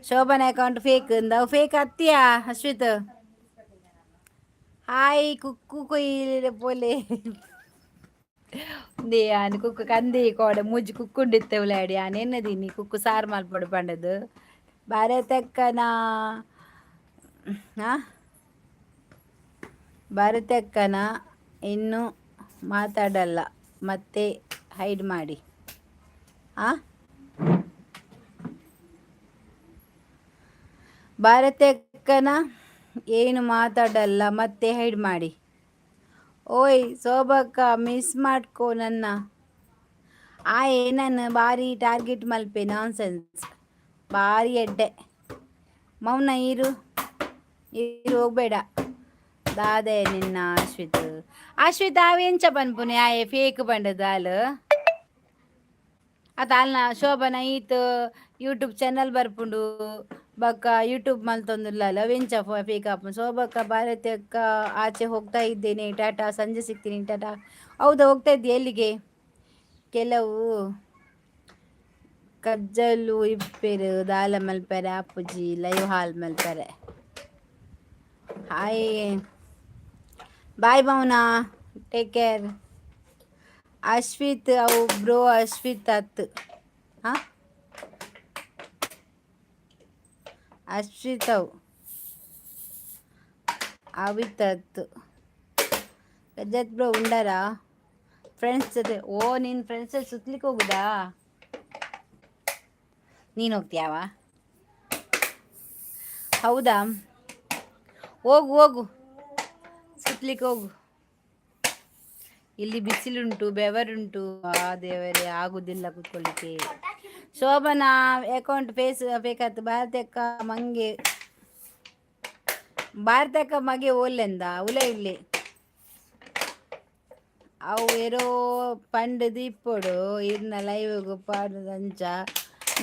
ಶೋಭನ ಅಕೌಂಟ್ ಫೇಕ್ ಅವು ಫೇಕ್ ಹತ್ತಿಯಾ ಅಶ್ವಿತ್. ಹಾಯ್ ಕುಕ್ಕು ಕೊಯ್ಲಿ ಪೋಲೆ ಆನೆ ಕುಕ್ಕು ಕಂದಿ ಕೋಡೆ ಮುಜ್ಜಿ ಕುಕ್ಕುಂಡಿತ್ತೆ ಉಲಾಡಿ ಆನೆ ಎನ್ನದೀನಿ ಕುಕ್ಕು ಸಾರು ಮಲ್ಪಡು ಪಂಡದು. ಭಾರತಕ್ಕನ ಭಾರತಕ್ಕನ ಇನ್ನೂ ಮಾತಾಡಲ್ಲ ಮತ್ತೆ ಹೈಡ್ ಮಾಡಿ. ಭಾರತಕ್ಕನ ಏನು ಮಾತಾಡಲ್ಲ ಮತ್ತೆ ಹೈಡ್ ಮಾಡಿ. ಓಯ್ ಸೋಬಕ್ಕ ಮಿಸ್ ಮಾಡ್ಕೋ ನನ್ನ. ಏನನ್ನು ಭಾರಿ ಟಾರ್ಗೆಟ್ ಮಲ್ಪೆ ನಾನ್ಸೆನ್ಸ್ ಭಾರಿ ಎಡ್ಡೆ. ಮೌನ ಇರು ಹೋಗ್ಬೇಡ ದಾದೆ ನಿನ್ನ ಅಶ್ವಿತ್ ಅವೆಂಚ ಪನ್ಪುನೆ ಆಯೆ ಫೇಕ್ ಬಂಡದು ಹಾಲು ಅತ ಅಲ್ನ ಶೋಭನ ಈತ್ ಯೂಟ್ಯೂಬ್ ಚಾನಲ್ ಬರ್ಪುಂಡು ಬಕ್ಕ ಯೂಟ್ಯೂಬ್ ಮಲ್ತೊಂದುಲ್ಲ ವೆಂಚ ಫೇಕ್ ಆಪು. ಶೋಭಕ್ಕ ಭಾರತಕ್ಕ ಆಚೆ ಹೋಗ್ತಾ ಇದ್ದೇನೆ ಟಾಟಾ, ಸಂಜೆ ಸಿಗ್ತೀನಿ ಟಾಟಾ. ಹೌದಾ ಹೋಗ್ತಾ ಇದ್ದೀಯ ಎಲ್ಲಿಗೆ? ಕೆಲವು ಕಜ್ಜಲು ಇಪ್ಪೆರು ದಾಲ ಮಲ್ಪೆರೆ ಅಪ್ಪುಜಿ ಲೈವ್ ಹಾಲ್ ಮಲ್ಪೆರೆ. ಹಾಯ್ ಬಾಯ್ ಭವನ, ಟೇಕ್ ಕೇರ್. ಅಶ್ವಿತ್ ಅವು ಬ್ರೋ ಅಶ್ವಿತ್ ಅತ್ತು ಹಾಂ ಅಶ್ವಿತ್ ಅವು ಅವಿತತ್ತು ರಜತ್ ಬ್ರೋ ಉಂಡಾರಾ ಫ್ರೆಂಡ್ಸ್ ಜೊತೆ? ಓ ನೀನು ಫ್ರೆಂಡ್ಸ್ ಜೊತೆ ಸುತ್ತಲಿಕ್ಕೆ ಹೋಗುದಾ? ನೀನು ಹೋಗ್ತೀಯಾವ? ಹೌದಾ, ಹೋಗು ಹೋಗು ಸುತ್ತಲಿಕ್ಕೆ ಹೋಗು. ಇಲ್ಲಿ ಬಿಸಿಲುಂಟು, ಬೆವರುಂಟು, ಆ ದೇವರೇ ಆಗುದಿಲ್ಲ ಕೂತ್ಕೊಳ್ಳಿಕ್ಕೆ. ಶೋಭನಾ ಅಕೌಂಟ್ ಬೇಕತ್ತು ಭಾರತಕ್ಕ ಮಂಗೆ ಭಾರತಕ್ಕ ಮಗೆ ಓಲೆಂದ ಉಲ ಇಲ್ಲಿ ಅವು ಏರೋ ಪಂಡ್ ದೀಪೋಡು ಇರ್ನ ಲೈವ್ ಪಾಡುದಂಚ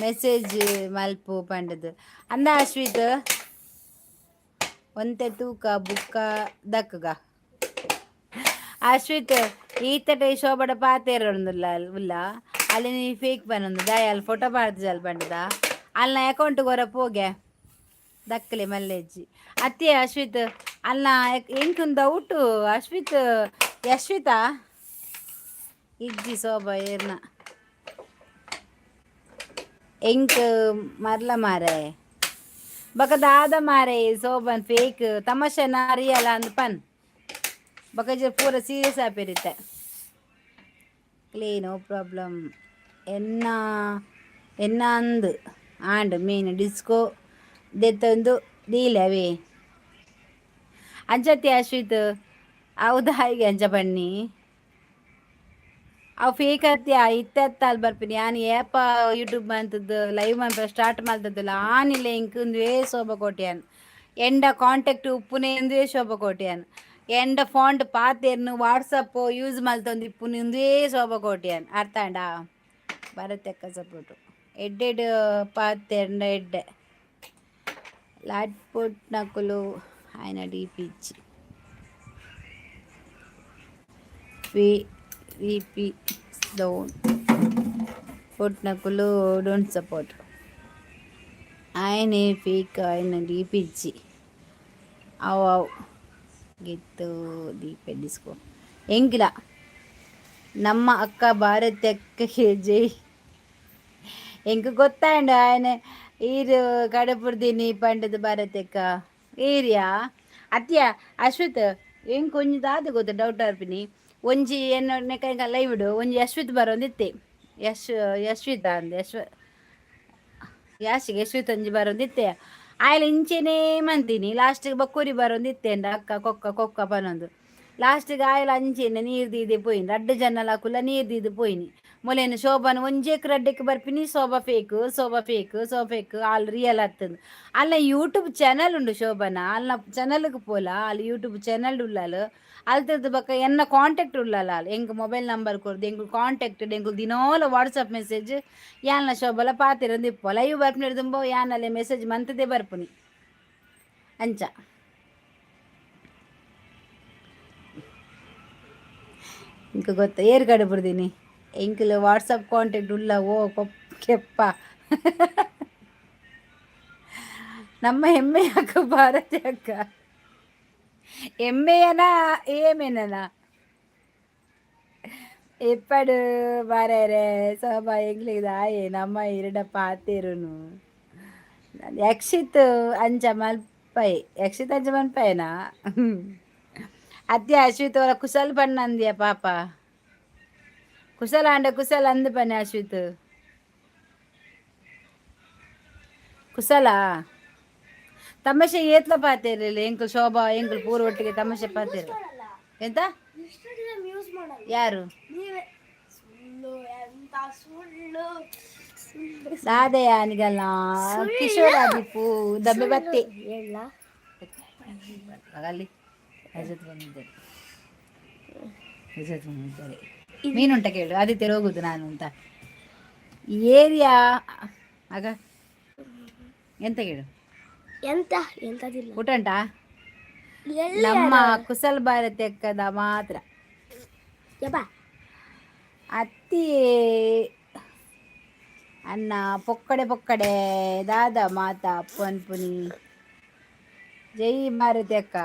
ಮೆಸೇಜ್ ಮಲ್ಪು ಪಂಡದು ಅಂದ ಅಶ್ವಿತ್ ಒಂತೆ ತೂಕ ಬುಕ್ಕ ದಕ್ಕಗ ಅಶ್ವಿತ್ ಈತಟ ಶೋಭಡ ಪಾತೇರೊಂದುಲ್ಲ ಉಲ್ಲ ಅಲ್ಲಿ ನೀ ಫೇಕ್ ಪನ್ನೊಂದು ದಯಾಲ್ ಫೋಟೋ ಪಾಡ್ದು ಜಲ್ ಪಂಡದ ಅಲ್ಲ ಅಕೌಂಟ್ ಗೊರ ಪೋಗೆ ದಕ್ಕಲೆ ಮಲ್ಲೆಜ್ಜಿ ಅತ್ತೆ ಅಶ್ವಿತ್ ಅಲ್ಲ ಎಂಕುಂದು ಡೌಟು ಅಶ್ವಿತ್ ಯಶ್ವಿತಾ ಇಜ್ಜಿ ಶೋಭಾ ಏರ್ನ ಎಂಕ್ ಮರ್ಲ ಮಾರೆ ಬಕ ದಾದ ಮಾರೆ ಶೋಭನ್ ಫೇಕ್ ತಮಾಷೆ ರಿಯಲ್ ಅಂದ್ ಪನ್ ಬಕ ಪೂರ ಸೀರಿಯಸ್ ಆಪಿರಿತ್ತೆ ಕ್ಲೇ ನೋ ಪ್ರಾಬ್ಲಮ್ ಎನ್ನ ಎನ್ನ ಅಂದು ಆಂಡ್ ಮೀನ್ ಡಿಸ್ಕೋ ದೆತ್ತೊಂದು ಡೀಲವೇ ಅಂಚತ್ತಿ ಅಶ್ವಿತ್ ಹೌದಾ ಹೀಗೆ ಅಂಚ ಬನ್ನಿ ಅವು ಫೇಕ್ ಹತ್ಯ ಇತ್ತಲ್ಲಿ ಬರ್ತೀನಿ ನಾನು ಏಪ ಯೂಟ್ಯೂಬ್ ಅಂತದ್ದು ಲೈವ್ ಅಂತ ಸ್ಟಾರ್ಟ್ ಮಾಡ್ತದ್ದಲ್ಲ ಆನಿಲ್ಲ ಇಂಕಂದುವೇ ಶೋಭ ಕೋಟ್ಯಾನ್ ಎಂಡ ಕಾಂಟ್ಯಾಕ್ಟ್ ಉಪ್ಪುನೇ ಇಂದುವೇ ಶೋಭ ಕೋಟ್ಯಾನ್ ಎಂಡ ಫಾಂಟ್ ಪಾತೇರ್ನು ವಾಟ್ಸಪ್ ಯೂಸ್ ಮಲ್ತೊಂದು ಇಪ್ಪುನು ಇಂದುವೇ ಶೋಭ ಕೋಟ್ಯಾನ್ ಅರ್ಥಾಂಡ ಬರತ್ತೆಕ್ಕ ಸಪೋಟು ಎಡ್ಡೆಡ್ ಪಾತೆಂಡ ಎಡ್ಡೆ ಲಾಟ್ ಪುಟ್ ನಕುಲು ఆయన డిపిచ్చి విపి డౌన్ పుట్ నకులు డోంట్ సపోర్ట్ ఆయన ఫేక్ ఆయన డిపిచ్చి అవు అవు ಗಿತ್ತು ದೀಪ ಡಿಸ್ಕೋ ಹೆಂಗಿಲ್ಲ ನಮ್ಮ ಅಕ್ಕ ಭಾರತಿ ಅಕ್ಕಗೆ ಜೈ ಹೆಂಗೆ ಗೊತ್ತಾಂಡ ఆయన ಈರು ಕಡಪುರ್ದಿನಿ ಪಂಡದ ಭಾರತಿ ಅಕ್ಕ ಏರಿಯಾ ಅತ್ಯ ಅಶ್ವಿತ್ ಹೆಂಗೆ ಕೊಂಚದಾದ ಗೊತ್ತು ಡೌಟ್ ಅರ್ಪಿನಿ ಒಂಜಿ ಎನ್ನ ನೆಕ್ಕ ಲೈವ್ ಇಡು ಒಂಜಿ ಯಶ್ವಿತ್ ಬರೋಂದಿತ್ತೆ ಯಶ್ವಿತ ಅಂದ ಯಾಶಿಗೆ ಯಶ್ವಿತ್ ಒಂಜಿ ಬರೋಂದಿತ್ತೆ ಆಯ್ಲ ಇಂಚೆನೇ ಮಂತೀನಿ ಲಾಸ್ಟಿಗೆ ಬಕ್ಕೂರಿ ಬರೋಂದಿತ್ತೆ ಅಂಡ ಅಕ್ಕ ಕೊಕ್ಕ ಪನೊಂದು ಲಾಸ್ಟಿಗೆ ಆಯ್ಲ ಅಂಚೆನೆ ನೀರು ದೀದೆ ಪೋಯಿನಿ ಅಡ್ಡು ಜನ್ನಲ ಹಾಕುಲ್ಲ ನೀರು ದೀದು ಪೋಯಿನಿ ಮೊಲೇನು ಶೋಭಾನ ಒಂಜೇಕ್ ರಡ್ಡೆಕ್ ಬರ್ಪಿನಿ ಶೋಭಾ ಫೇಕ್ ಆಲ್ ರಿಯಲ್ ಆಗ್ತದೆ ಅಲ್ಲ ಯೂಟ್ಯೂಬ್ ಚಾನಲ್ ಉಂಡು ಶೋಭನ ಅಲ್ಲ ಚಾನಲ್ಗೆ ಪೋಲ ಅಲ್ಲಿ ಯೂಟ್ಯೂಬ್ ಚಾನಲ್ ಉಳ್ಳಾಲು ಅಲ್ತದ್ದು ಬಕ್ಕ ಎನ್ನ ಕಾಂಟ್ಯಾಕ್ಟ್ ಉಳ್ಳಲ್ಲ ಅಲ್ಲಿ ಹೆಂಗೆ ಮೊಬೈಲ್ ನಂಬರ್ ಕೊಡ್ದು ಹೆಂಗೆ ಕಾಂಟ್ಯಾಕ್ಟ್ ಹೆಂಗೆ ದಿನೋಲ ವಾಟ್ಸಪ್ ಮೆಸೇಜ್ ಯಾನ ಶೋಭಲ ಪಾತಿರಂದು ಇಪ್ಪ ಲೈವ್ ಬರ್ಪಿನ ತುಂಬೋ ಯಾನಲ್ಲಿ ಮೆಸೇಜ್ ಮಂತದೇ ಬರ್ಪುನಿ ಅಂಚ ಇಂಕ ಗೊತ್ತ ಏರ್ ಕಡೆ ಬಿಡ್ದೀನಿ ಎಂಕಲ್ ವಾಟ್ಸಪ್ ಕಾಂಟ್ಯಾಕ್ಟ್ ಉಲ್ಲ ಓ ಕೆಪ್ಪ ನಮ್ಮ ಹೆಮ್ಮೆ ಅಕ್ಕ ಭಾರತಿ ಅಕ್ಕ ಎಮ್ಮೆಯನ ಏಮೆನನ ಎಪ್ಪಡು ಬಾರೇ ಸೋಬಾ ಎಂಗ್ಲಿದಾಯೆ ನಮ್ಮ ಇರಡ ಪಾತಿರುನು ಯಕ್ಷಿತ್ ಅಂಚ ಮಲ್ಪೈ ಯಕ್ಷಿತ್ ಅಂಚ ಮಲ್ಪೈನಾ ಅತ್ಯ ಅಶ್ವಿತ್ ಅವರ ಕುಶಲ್ ಬಣ್ಣ ಅಂದ್ಯ ಪಾಪ ಕುಶಲ ಅಂಡ ಕುಶಲ ಅಂದು ಪನೆ ಅಶ್ವಿತ್ ಕುಶಲ ತಮಾಷೆ ಏತ್ಲ ಪಾತೇರಿಲ್ಲ ಎಂಕಲ್ ಶೋಭಾ ಎಂಕಲ್ ಪೂರ ಒಟ್ಟಿಗೆ ತಮಾಷೆ ಪಾತೇರ ಎಂತ ಯಾರು ದಾದೆಯ ನಿಗಲ್ಲ ಕಿಶೋರ ದೀಪು ದಬ್ಬೆ ಬತ್ತೆ ಅಲ್ಲಿ ಬಂದಿದ್ದಾರೆ ಮೀನುಂಟ ಕೇಳು ಆದಿತ್ಯ ಹೋಗುದು ನಾನು ಅಂತ ಏರಿಯಾ ಆಗ ಎಂತ ಕೇಳು ಎಂತ ಎಂತದಿಲ್ಲ ಊಟ ಉಂಟಾ ನಮ್ಮ ಕುಶಲ್ ಭಾರತಿ ಅಕ್ಕದ ಮಾತ್ರ ಅತ್ತಿ ಅನ್ನ ಪೊಕ್ಕಡೆ ಪೊಕ್ಕಡೆ ದಾದ ಮಾತ ಅಪ್ಪು ಅನ್ಪುನಿ ಜೈ ಭಾರತಿ ಅಕ್ಕ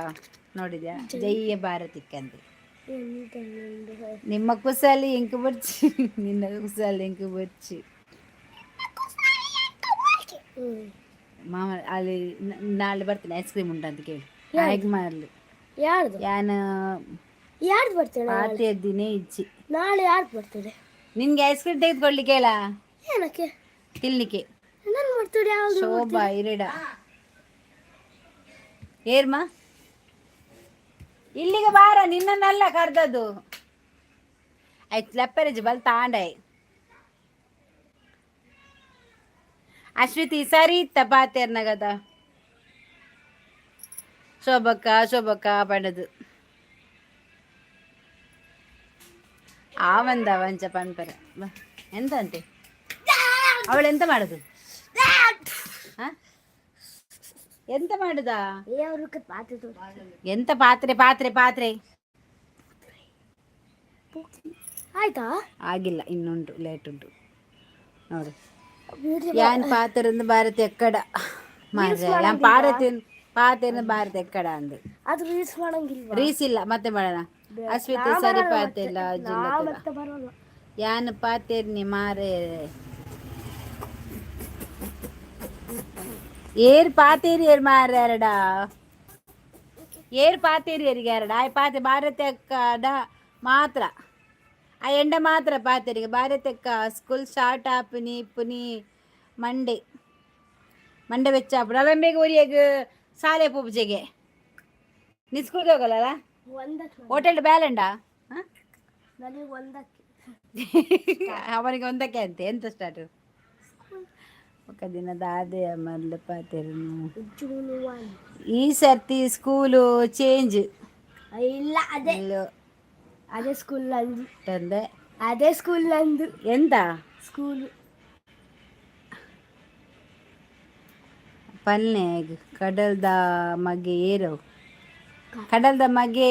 ನೋಡಿದ್ಯಾ ಜೈಯ ಭಾರತಿಕ್ಕೆ ಅಂತ ನಿಮ್ಮ ಕುಸಲಿ ಇಂಕ ಬರ್ಚಿ ನಿನ್ನ ಕುಸಲಿ ಇಂಕ ಬರ್ಚಿ ಮಾಮ ಅಲ್ಲಿ ನಾಳೆ ಬರ್ತೀನಿ ಐಸ್ ಕ್ರೀಮ್ ಉಂಟು ಅಂತ ಕೇಳಿ ಹೇಗೆ ಮಾಡಲಿ ಯಾನು ಯಾರ್ದು ಬರ್ತೇನೆ ಪಾತಿ ದಿನೇ ಇಚ್ಚಿ ನಾಳೆ ಯಾರ್ದು ಬರ್ತದೆ ನಿನ್ಗೆ ಐಸ್ ಕ್ರೀಮ್ ತೆಗೆದುಕೊಳ್ಳಿಕ್ಕೆ ಹೇಳ ಏನಕ್ಕೆ ತಿನ್ಲಿಕ್ಕೆ ನಾನು ಮಾಡ್ತೇವೆ ಯಾವುದು ಶೋಭಾ ಇರಡ ಏರ್ಮಾ ಇಲ್ಲಿಗೆ ಬಾರ ನಿನ್ನನ್ನೆಲ್ಲ ಕರ್ದದ್ದು ಆಯ್ತು ಲೆಪ್ಪರೇಜ್ ಬಲ್ ತಾಂಡಾಯ್ ಅಶ್ವಿತಿ ಸರಿ ಇತ್ತ ಪಾತೇರ್ನಗದ ಶೋಭಕ್ಕ ಪಡದು ಆವಂದ ವಂಚ ಪನ್ಪರ ಎಂತ ಅಂತೆ ಅವಳು ಎಂತ ಮಾಡುದು ಎಂತ ಮಾಡುದ ಎಂತ ಪಾತ್ರೆ ಪಾತ್ರೆ ಪಾತ್ರೆ ಆಯ್ತಾ ಆಗಿಲ್ಲ ಇನ್ನುಂಟು ಲೇಟ್ ಉಂಟು ನೋಡು ಯಾನ್ ಪಾತ್ರದ ಭಾರತಿ ಎಕ್ಕಡ ಯಾನ್ ಪಾತ್ರದ ಭಾರತಿ ಎಕ್ಕಡ ಅಂದು ಅದು ರೀಲ್ಸ್ ಮಾಡಂಗಿಲ್ವಾ ರೀಸ್ ಇಲ್ಲ ಮತ್ತೆ ಮಾಡೋಣ ಅಶ್ವಿತಿ ಸರಿ ಪಾತಿಲ್ಲ ಯಾನ್ ಪಾತೇರ್ನಿ ಮಾರೇ ಏರ್ ಪಾತೇರಿ ಏರ್ ಮಾರ್ಯಾರಡ ಏರ್ ಪಾತೇರಿ ಏರಿಗೆ ಎರಡ ಆ ಪಾತೆ ಭಾರತಿ ಅಕ್ಕಡ ಮಾತ್ರ ಆ ಎಂಡ ಮಾತ್ರ ಪಾತೇರಿಗೆ ಭಾರತಿ ಅಕ್ಕ ಸ್ಕೂಲ್ ಸ್ಟಾರ್ಟ್ ಆಪುನಿ ಪುನಿ ಮಂಡೆ ವೆಚ್ಚ ಆಪುಡು ಅಲ್ಲ ಬೇಗ ಊರಿಯಾಗ ಸಾಲೆ ಪೂಜೆಗೆ ನೀ ಸ್ಕೂಲ್ಗೆ ಹೋಗಲ್ಲ ಹೋಟೆಲ್ ಬ್ಯಾಲೆಂಡ ಅವನಿಗೆ ಒಂದಕ್ಕೆ ಅಂತೆ ಎಂತ ಸ್ಟಾರ್ಟ್ ఒక ದಿನ ದಾದೆ ಮರ್ಲ ಪಾತೆರನು ಈ ಸರ್ತಿ ಸ್ಕೂಲು ಚೇಂಜ್ ಇಲ್ಲ ಅದೇ ಸ್ಕೂಲ್ ನಂದು ತಂದೆ ಅದೇ ಸ್ಕೂಲ್ ನಂದು ಎಂತ ಸ್ಕೂಲ್ ಪಲ್ನೆ ಕಡಲ್ದ ಮಗೆ ಏರವು ಕಡಲ್ದ ಮಗೆ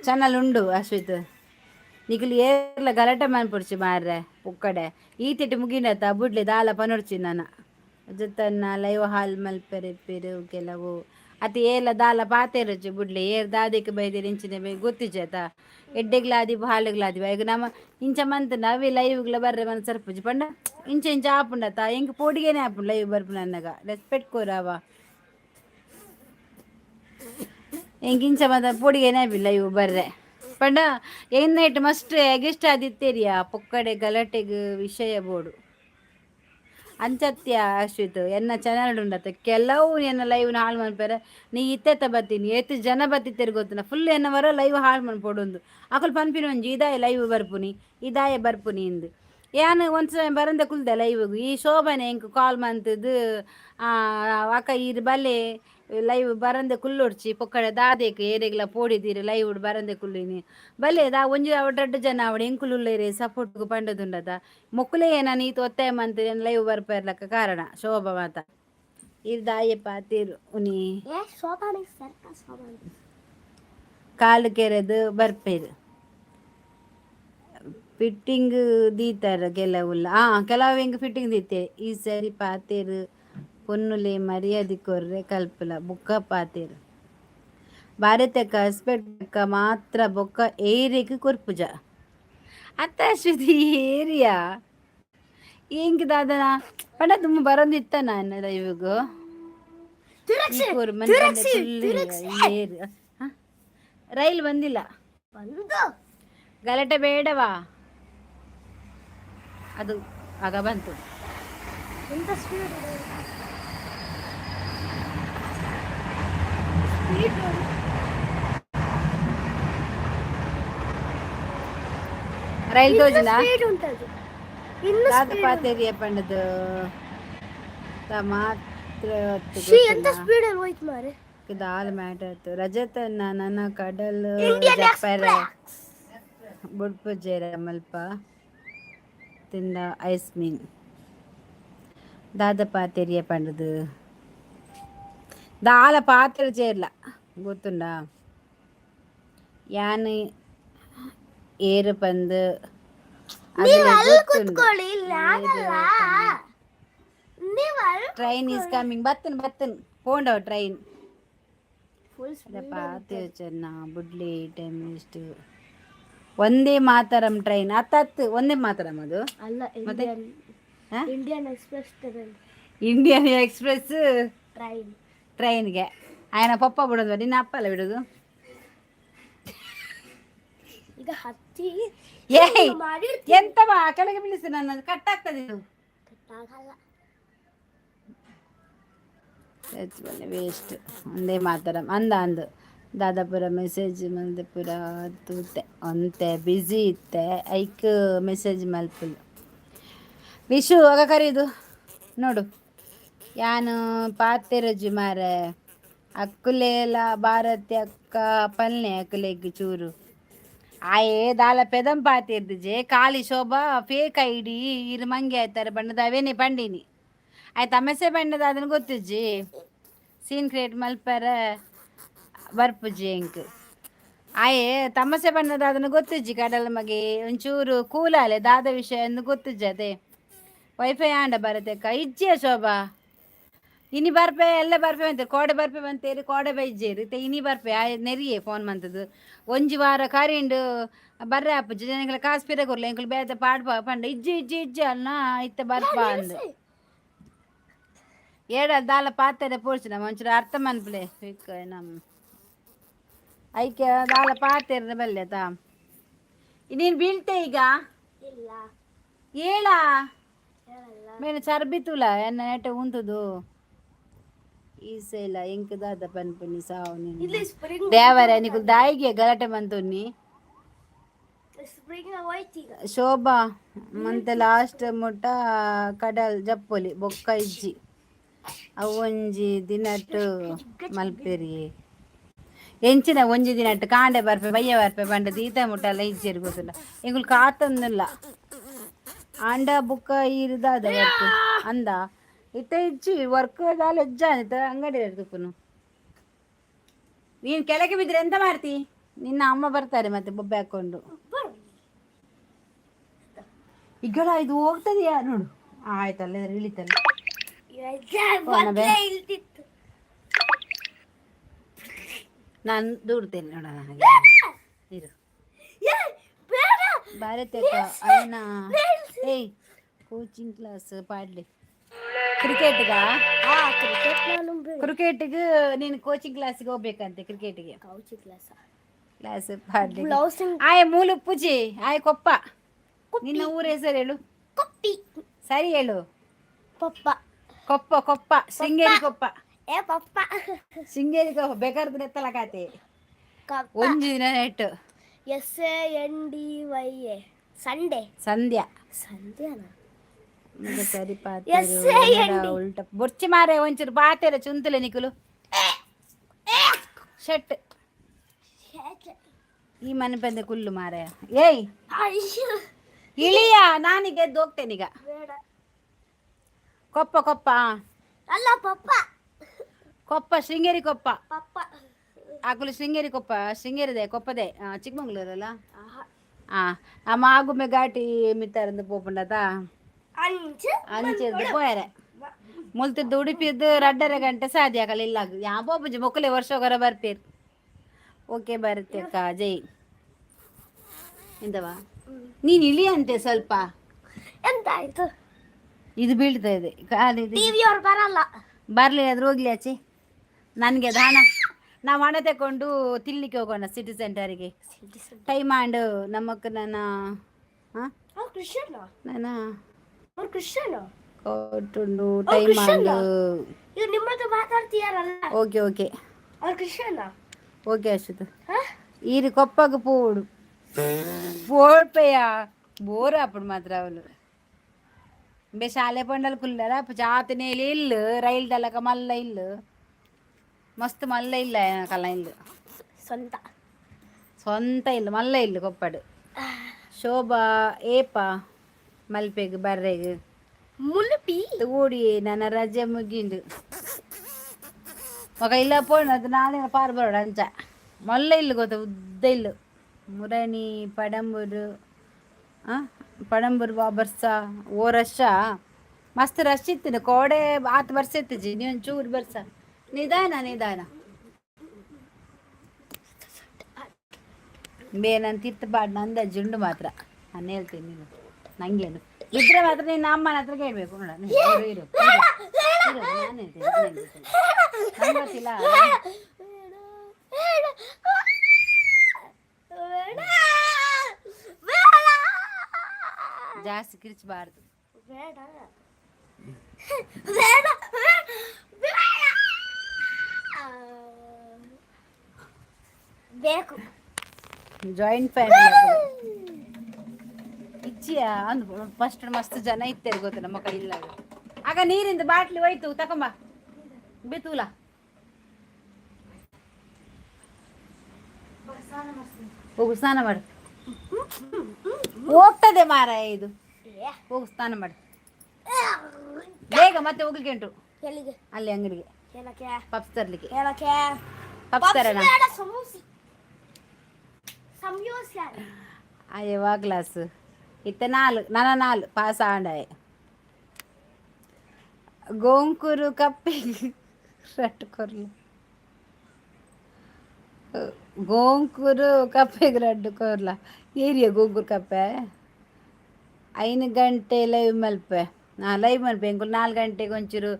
ಚಾನಲ್ ಉಂಡು ಅಶ್ವಿತ್ ನಿಖಿಲ್ ಏರ್ಲ ಗಲಾಟೆ ಮನ್ಪುಡ್ಚಿ ಮಾರ್ರೆ ಉಕ್ಕಡೆ ಈ ತಿಟ್ಟು ಮುಗಿನತ್ತ ಬುಡ್ಲಿ ದಾಲ ಪನೊಡ್ಚಿ ನಾನು ಜೊತನ್ನ ಲೈವ್ ಹಾಲ್ ಮಲ್ಪೆರೆಪ್ಪೆರು ಕೆಲವು ಅತಿ ಏಲ ದಾಲ ಪಾತೆರಚು ಬುಡ್ಲಿ ಏರ್ ದಾದಿಕ್ಕೆ ಬೈದಿರಿ ಇಂಚಿನ ಬೈ ಗೊತ್ತಿಜಾತ ಎಡ್ಡೆಗ್ಲಾದಿ ಹಾಳುಗ್ಲಾದಿ ಈಗ ನಮ್ಮ ಇಂಚ ಮಂತನ ಅವಿ ಲೈವ್ಗಳ ಬರ್ರೆ ಮನ ಸರ್ಪುಜಿ ಪಂಡ ಇಂಚ ಇಂಚ ಆಪುಂಡತ ಹೆಂಗೆ ಪೋಡಿಗೆನೆ ಆಪುಂಡು ಲೈವ್ ಬರ್ಪು ನನ್ನಗ ರೆಸ್ಪೆಕ್ಟ್ ಕೋರವ ಹೆಂಗೆ ಇಂಚ ಮಂತ ಪೋಡಿಗೆನೆ ಆಪಿಲ್ಲ ಲೈವ್ ಬರ್ರೆ ಪಂಡ ಏನ್ನೈಟ್ ಮಸ್ಟ್ ಎಗೆಸ್ಟ್ ಆದಿತ್ತೇರಿಯಾ ಪೊಕ್ಕಡೆ ಗಲಾಟೆಗ್ ವಿಷಯ ಬೋಡು ಅಂಚತ್ಯ ಅಶ್ವಿತ್ ಎನ್ನ ಚಾನಲ್ ಉಂಡತ್ತ ಕೆಲವು ಎನ್ನ ಲೈವ್ನ ಹಾಳು ಮನ್ಪೇರ ನೀ ಇತ್ತೆತ್ತ ಬತ್ತೀನಿ ಎತ್ತು ಜನ ಬತ್ತಿತ್ತೇರಿ ಗೊತ್ತಿನ ಫುಲ್ ಎನ್ನ ವರ ಲೈವ್ ಹಾಳು ಮನ್ಪೊಡೊಂದು ಅಕಲ್ ಪನ್ಪಿನ ಒಂಜಿ ಇದಾಯ ಲೈವ್ ಬರ್ಪುನಿ ಇದಾಯ ಬರ್ಪುನಿ ಇಂದು ಯಾನು ಒಂದ್ಸಲ ಬರಂದ ಕುಲ್ದೆ ಲೈವ್ಗು ಈ ಶೋಭನೆ ಎಂಕ್ ಕಾಲ್ ಮಂತದ್ದು ಅಕ್ಕ ಇರು ಬಲ್ಲೆ ಲೈವ್ ಬರಂದೆ ಕುಲ್ಲೊಡ್ಚಿ ಪೊಕ್ಕಡೆ ದಾದೇಕ್ ಏರೆಗ್ಲ ಪೋಡಿದೀರಿ ಲೈವ್ ಬರಂದೆ ಕುಲ್ಲಿನಿ ಬಲ್ಲೆ ದಾ ಒಂಜಿ ಅವಡ್ರಡ್ಡು ಜನ ಅವಡು ಎಂಕುಲುಲ್ಲೇರಿ ಸಪೋರ್ಟ್ಗು ಪಂಡದುಂಡದ ಮೊಕ್ಕಲೇ ನಾನು ಈತ ಒತ್ತಾಯ ಮಂತ ಲೈವ್ ಬರ್ಪರ್ಲಕ್ಕ ಕಾರಣ ಶೋಭ ಮಾತ ಇದು ದಾಯಪ್ಪ ತೀರು ಉನಿ ಕಾಲು ಕೆರೆದು ಬರ್ಪೇರು ಫಿಟ್ಟಿಂಗ್ ದೀತಾರ ಕೆಲವುಲ್ಲ ಕೆಲವು ಹೆಂಗೆ ಫಿಟ್ಟಿಂಗ್ ದೀತೆ ಈ ಸರಿ ಪಾತೇರು ಪೊನ್ನುಲೆ ಮರ್ಯಾದೆ ಕೊರ್ರೆ ಕಲ್ಪಲ ಬುಕ್ಕ ಪಾತೇರು ಭಾರತಕ್ಕ ಹಸ್ಬೆಟ್ಟಕ್ಕ ಮಾತ್ರ ಬೊಕ್ಕ ಏರಿಯಕ್ಕೆ ಕೊರ್ಪುಜ ಅತ್ತ ಅಶ್ವತಿ ಏರಿಯಾ ಹೆಂಗೆ ದಾದನ ಪಂಡ ತುಂಬ ಬರೋದಿತ್ತ ನಾನು ಇವಾಗ ರೈಲ್ ಬಂದಿಲ್ಲ ಗಲಾಟೆ ಬೇಡವಾ ಅದು ಆಗ ಬಂತು ರೈಲ್ ತೋಜಿನ ಪಾತೇರಿಯ ಪಂಡದು ಮಾತ್ರ ದಾಲ್ ಮ್ಯಾಟರ್ ರಜತ ನನ್ನ ಕಡಲ್ ಜಪ್ಪರ ಬುಡ್ಪುಜೇರ ಮಲ್ಪ ತಿಂದ ಐಸ್ ಮೀನ್ ದಾದ ಪಾತೇರಿಯ ಪಂಡದು ದಾಲ ಪಾತ್ರೆ ചേരില്ല ಗೊತ್ತುಂಡ ಯಾನ್ ಏರು ಪಂದ್ ನೀವು ಅದೆಲ್ಲ ಅಲ್ಲಿ ಗೊತ್ತುಂಡು. ಕುತ್ಕೊಳ್ಳಿ, ಇಲ್ಲಿ ಆಗಲ್ಲ. ನೀವು ಅಲ್ಲಿ ಟ್ರೈನ್ ಈಸ್ ಕಮಿಂಗ್. ಬತ್ತನ್ ಪೋಂಡವ ಟ್ರೈನ್. ಫುಲ್ ಅದೇ ಸ್ಪೀಡ್ ಪಾತಿ ಚೆನ್ನ ಬುಡ್ಲಿ ಟೈಮ್ ಇಷ್ಟು ಒಂದೇ ಮಾತರಂ ಟ್ರೈನ್ ಹತ್ತು ಒಂದೇ ಮಾತರಂ ಅದು ಅಲ್ಲ, ಮತ್ತೆ Indian express train. Indian express train ಟ್ರೈನ್ಗೆ ಆಯನ ಪಪ್ಪ ಬಿಡೋದು ನಿನ್ನ ಅಪ್ಪ ಅಲ್ಲ ಬಿಡೋದು. ಈಗ ಹತ್ತಿ ಏಯ್ ಮಾಡಿರ್ತೀನಿ. ಎಂತವಾ ಕೆಳಗೆ ಬೀಳಿಸಿ ನನ್ನ ಕಟ್ ಆಗ್ತದೆ ಇದು. ಕಟ್ಟಾಗಲ್ಲ. ವೇಸ್ಟ್ ಒಂದೇ ಮಾತರಂ ಅಂದು ದಾದಾಪುರ ಮೆಸೇಜ್ ಮಂದಪುರ ತೂತೆ ಅಂತೆ ಬ್ಯುಸಿ ಇತ್ತೆ ಐಕ್ ಮೆಸೇಜ್ ಮಲ್ಪುಲ್ ವಿಶು ಆಗ ಕರೀದು ನೋಡು ಯಾನು ಪಾತೆರಜು ಮಾರೆ ಅಕ್ಕುಲೇಲ ಭಾರತಿ ಅಕ್ಕ ಪಲ್ನೆ ಅಕ್ಕುಲೆಗ್ ಚೂರು ಆಯೇ ದಾಲ ಪೆದಂ ಪಾತಿರ್ದಿಜೆ ಕಾಲಿ ಶೋಭಾ ಫೇಕ್ ಐಡಿ ಇರು ಮಂಗೆ ಆಯ್ತಾರೆ ಬಣ್ಣದ ಅವೇನೆ ಪಂಡಿನಿ ಆಯ್ತು ಅಮೆಸೆ ಬಣ್ಣದ ಅದನ್ನು ಗೊತ್ತಿಜ್ಜಿ ಸೀನ್ ಕ್ರಿಯೇಟ್ ಮಲ್ಪರ ಬರ್ಪುಜಿ ಎಂಕ್ ಆಯೇ ತಮಸೆ ಬಣ್ಣದ ಅದನ್ನು ಗೊತ್ತಿಜ್ಜಿ ಕಡಲ ಮಗೆ ಒಂಚೂರು ಕೂಲಾಲೆ ದಾದ ವಿಷಯ ಎಂದು ಗೊತ್ತಿಜ್ಜಿ ಅದೇ ವೈಫೈ ಆಂಡ ಬರತ್ತೆ ಇಜ್ಜಿಯ ಶೋಭಾ ಇನಿ ಬರ್ಪೆ ಎಲ್ಲ ಬರ್ಪೆ ಅಂತಾರೆ ಕೋಡೆ ಬರ್ಪೆ ಬಂತೇರಿ ಕೋಡೆ ಬೈಜೇರಿ ಇನಿ ಬರ್ಪೆ ಆ ನೆರಿಯೇ ಫೋನ್ ಮಂತದ್ದು ಒಂಜಿ ವಾರ ಕರಿಂಡು ಬರ್ರೆ ಅಪ್ಪುಜಿ ಜನಗಳ ಕಾಸು ಪಿರ ಕೊರ್ಲ ಎಂಕುಲು ಬೇತೆ ಪಾಡ್ಪ ಪಂಡ ಇಜ್ಜಿ ಅಲ್ಲ ಇತ್ತ ಬರ್ಪ ಅಂದು ಏಡ ದಾಲ ಪಾತ್ರೆ ಪೋಡ್ಸಿನ ಒಂಚೂರು ಅರ್ಥ ಮನ್ಪ್ಲೆ ನಮ್ಮ ಐಕೆ ದಾಲ ಪಾತ್ರೆ ಬಲ್ಲೆತಾ ನೀನು ಬೀಳ್ತೆ ಈಗ ಇಲ್ಲ ಏಳ ಹೇಳಲ್ಲ. ಮೇನು ಚರ್ಬಿ ತುಲ ಎನ್ನ ನೆಟ್ಟೆ ಉಂತದು ಈಸೆಲ್ಲ ಎಂಕ್ ದಾದ ಪನ್ಪುನಿ ಸಾವು ಇಲ್ಲಿ ಸ್ಪ್ರಿಂಗ್ ದೇವರ ನಿಕು ದಾಯಿಗೆ ಗಲಾಟೆ ಬಂತುನ್ನಿ ಸ್ಪ್ರಿಂಗ್ ಹೋಯ್ತು ಈಗ. ಶೋಭಾ ಮತ್ತೆ ಲಾಸ್ಟ್ ಮುಟ್ಟ ಕಡಲ್ ಜಪ್ಪೊಲಿ ಬೊಕ್ಕ ಇಜ್ಜಿ ಅವು ಒಂಜಿ ದಿನಟ್ಟು ಮಲ್ಪೆರಿ ಎಂಚಿನ ಒಂಜಿ ದಿನಟ್ಟು ಕಾಂಡೆ ಬರ್ಪೆ ಬಯ್ಯ ಬರ್ಪೆ ಬಂಡ ದೀತ ಮುಟ್ಟ ಎಲ್ಲ ಇಜ್ಜೇರಿ ಗೊತ್ತಿಲ್ಲ ಎಂಗುಲ್ ಕಾತೊಂದಿಲ್ಲ ಆಂಡ ಬುಕ್ಕ ಇರುದಾದ ವರ್ಕ್ ಅಂದ ಇತ್ತ ಇಜ್ಜಿ ವರ್ಕ್ ದಾಲ ಎಜ್ಜ ಅಂತ ಅಂಗಡಿ ತುಪ್ಪನು ನೀನು ಕೆಳಗೆ ಬಿದ್ದರೆ ಎಂತ ಮಾಡ್ತಿ ನಿನ್ನ ಅಮ್ಮ ಬರ್ತಾರೆ ಮತ್ತೆ ಬೊಬ್ಬೆ ಹಾಕೊಂಡು ಈಗಡ ಇದು ಹೋಗ್ತದೆಯಾ ನೋಡು ಆಯ್ತಲ್ಲ ಇಳಿತಲ್ಲ ಇಳ್ತಿತ್ತು. ನಾನು ದೂಡ್ತೇನೆ ನೋಡ ನನಗೆ ಇರು ಭಾರತಕ್ಕ ಅಣ್ಣ ಏಯ್ ಕೋಚಿಂಗ್ ಕ್ಲಾಸ್ ಪಾಡ್ಲಿ ಕ್ರಿಕೆಟ್ಗ ಕ್ರಿಕೆಟ್ಗೆ ನೀನು ಕೋಚಿಂಗ್ ಕ್ಲಾಸಿಗೆ ಹೋಗ್ಬೇಕಂತೆ ಕ್ರಿಕೆಟ್ಗೆ ಕ್ಲಾಸ್ ಪಾಡ್ಲಿ ಆಯ ಮೂಲು ಪೂಜೆ ಆಯ ಕೊಪ್ಪ ನಿನ್ನ ಊರ ಹೆಸರು ಹೇಳು ಸರಿ ಹೇಳು ಪಪ್ಪ ಕೊಪ್ಪ ಕೊಪ್ಪ ಶೃಂಗೇರಿ ಕೊಪ್ಪ ಪಪ್ಪ ಶೃಂಗೇರಿ ಕೊಪ್ಪ ಬೇಕಾದ್ರೆ ಎತ್ತಲ ಕಾತೆ ಒಂದು ದಿನ ನೆಟ್ಟು SANDY ಸಂಡೇ ಸಂಧ್ಯಾ ಸಂಧ್ಯಾನಾ ಸರಿ ಪಾತ್ರ ಉಲ್ಟ ಬೊರ್ಚಿ ಮಾರೆ ಒಂಚೂರು ಪಾತೆರ ಚುಂತಲೆ ನಿಕುಲು ಶಟ್ ಈ ಮನೆ ಬಂದೆ ಕುಲ್ಲು ಮಾರೆ ಏಯ್ ಇಳಿಯ ನಾನೀಗ ಎದ್ದು ಹೋಗ್ತೇನೀಗ ಕೊಪ್ಪ ಕೊಪ್ಪ ಅಲ್ಲ ಪಪ್ಪ ಕೊಪ್ಪ ಶೃಂಗೇರಿ ಕೊಪ್ಪ ಪಪ್ಪ ಆಕುಲು ಶೃಂಗೇರಿ ಕೊಪ್ಪ ಶೃಂಗೇರಿದೆ ಕೊಪ್ಪದೆ ಚಿಕ್ಕಮಂಗ್ಳೂರಲ್ಲ ಆ ಮಾಗುಮೆ ಘಾಟಿ ಮಿತ್ತಾರಂದು ಪೋಪುಂಡತಾ ಅಂಚಿರ್ದು ಪೋಯರೆ ಮುಲ್ತಿದ್ದು ಉಡುಪಿದ್ದು 2.5 ಗಂಟೆ ಸಾದಿ ಆಗಲ್ಲ ಇಲ್ಲ ಯಾ ಬೋಬುಜಿ ಮೊಕ್ಕಲೆ ವರ್ಷ ಹೊರ ಬರ್ಪೇರು ಓಕೆ ಬರುತ್ತೆ ಅಕ್ಕ ಜೈ ಎಂತವಾ ನೀನು ಇಳಿ ಅಂತೆ ಸ್ವಲ್ಪ ಎಂತ ಆಯ್ತು ಇದು ಬೀಳ್ತಾ ಇದೆ ಟಿವಿ ಅವ್ರು ಬರಲ್ಲ ಬರಲಿ ಅದ್ರ ಹೋಗ್ಲಿ ಆಚೆ ನನಗೆ ಅದು ಹಣ ನಾವು ಹಣ ತಗೊಂಡು ತಿನ್ಲಿಕ್ಕೆ ಹೋಗೋಣ ಸಿಟಿ ಸೆಂಟರಿಗೆ ಟೈಮ್ ಆಂಡ್ ನಮ್ಮಕ್ಕ ನನ್ನ ಹಾಂ ನನ್ನ ಕ್ರಿಶ್ಚಿಯನ್ ಕೊಟ್ಟುಂಡು ಟೈಮ್ ಆಂಡ್ ಈಗ ನಿಮ್ಮ ಹತ್ರ ಮಾತಾಡ್ತೀಯಾರಲ್ಲ ಓಕೆ ಓಕೆ ಅವ್ರು ಕ್ರಿಶ್ಚಿಯನ್ ಓಕೆ ಅಶ್ವತ್ ఈరి కొప్పకు పోడు పోడిపోయా బోరు అప్పుడు మాత్రం అవును బే ಶಾಲೆ ಪಂಡಲ್ ಕುಲ್ಲರ ಜಾತನೇ ಇಲ್ಲು ರೈಲ್ ದಲಕ ಮಲ್ಲ ಇಲ್ಲು ಮಸ್ತ್ ಮಲ್ಲ ಇಲ್ಲ ಕಲ್ಲ ಇಲ್ಲು ಸ್ವಂತ ಇಲ್ಲ ಮಲ್ಲ ಇಲ್ಲು ಕೊಪ್ಪಡು ಶೋಭಾ ಏಪ ಮಲ್ಪೆಗ್ ಬರ್ರೆಗ್ ಮುಲ್ಪಿ ಕೂಡಿ ನನ್ನ ರಜೆ ಮುಗಿಂಡು ಮಗ ಇಲ್ಲ ಪೋಣ ಅದು ನಾಳೆ ಪಾರು ಬರೋಣ ಅಂಚ ಮಲ್ಲ ಇಲ್ಲು ಗೊತ್ತ ಉದ್ದ ಇಲ್ಲು ಮುರಣಿ ಪಡಂಬೂರು ಪಡಂಬೂರು ಬರ್ಸ ಓ ರಶ ಮಸ್ತ್ ರಶ್ ಇತ್ತು ಕೋಡೆ ಆತ್ ಬರ್ಸ ಇತ್ತಜಿ ನೀವೊಂದು ಚೂರು ಬರ್ಸ ನಿಧಾನ ನಿಧಾನ ಬೇನಂತ ಇರ್ತಬಾರ್ದು ನಂದು ಅಜ್ಜುಂಡು ಮಾತ್ರ ನಾನು ಹೇಳ್ತೀನಿ ನೀನು ನಂಗೇನು ಇದ್ರೆ ಮಾತ್ರ ನೀನು ಅಮ್ಮನ ಹತ್ರ ಕೇಳಬೇಕು ನೋಡ ಇರು ಇರು ನಾನು ಹೇಳ್ತೀನಿ ನಂಗೆ ಗೊತ್ತಿಲ್ಲ ಜಾಸ್ತಿ ಕಿರಿಚಬಾರ್ದು ಬೇಕು ಜಾಯಿಂಟ್ ಫ್ಯಾಮಿಲಿ ಇಚ್ಚಿಯ ಅಂದ್ ಫಸ್ಟ್ ಮಸ್ತ್ ಜನ ಇತ್ತೇರಿ ಗೊತ್ತು ನಮ್ಮ ಕೈ ಇಲ್ಲ ಆಗ ನೀರಿಂದ ಬಾಟ್ಲಿ ಹೋಯ್ತು ತಕೊಂಬ ಬೇತೂಲ ಹೋಗು ಸ್ನಾನ ಮಾಡು ಹೋಗ್ತದೆ ಮಾರ ಇದು ಹೋಗು ಸ್ನಾನ ಮಾಡು ಬೇಗ ಮತ್ತೆ ಹೋಗ್ಲಿಕ್ಕೆ ಉಂಟು ಅಲ್ಲಿ ಅಂಗಡಿಗೆ ಪಪ್ಸ್ ತರ್ಲಿಕ್ಕೆ ಪಪ್ಸ್ ತರೋಣ ಅಯ್ಯವಾ ಗ್ಲಾಸ್ ಇತ್ತ ನಾಲು ಪಾಸ್ ಆಂಡಾಯ್ ಗೋಂಕೂರು ಕಪ್ಪೆ ರಟ್ಕೊರ್ಲು ಗೋಂಕೂರು ಕಪ್ಪೆಗೆ ರಡ್ಡು ಕೊರ್ಲ ಏರಿಯ ಗೋಂಕೂರು ಕಪ್ಪೆ 5 ಗಂಟೆ ಲೈವ್ ಮಲ್ಪೆ ಲೈವ್ ಮಲ್ಪೆ ಇಂಕುಲು 4 ಗಂಟೆಗೆ ಒಂಚೂರು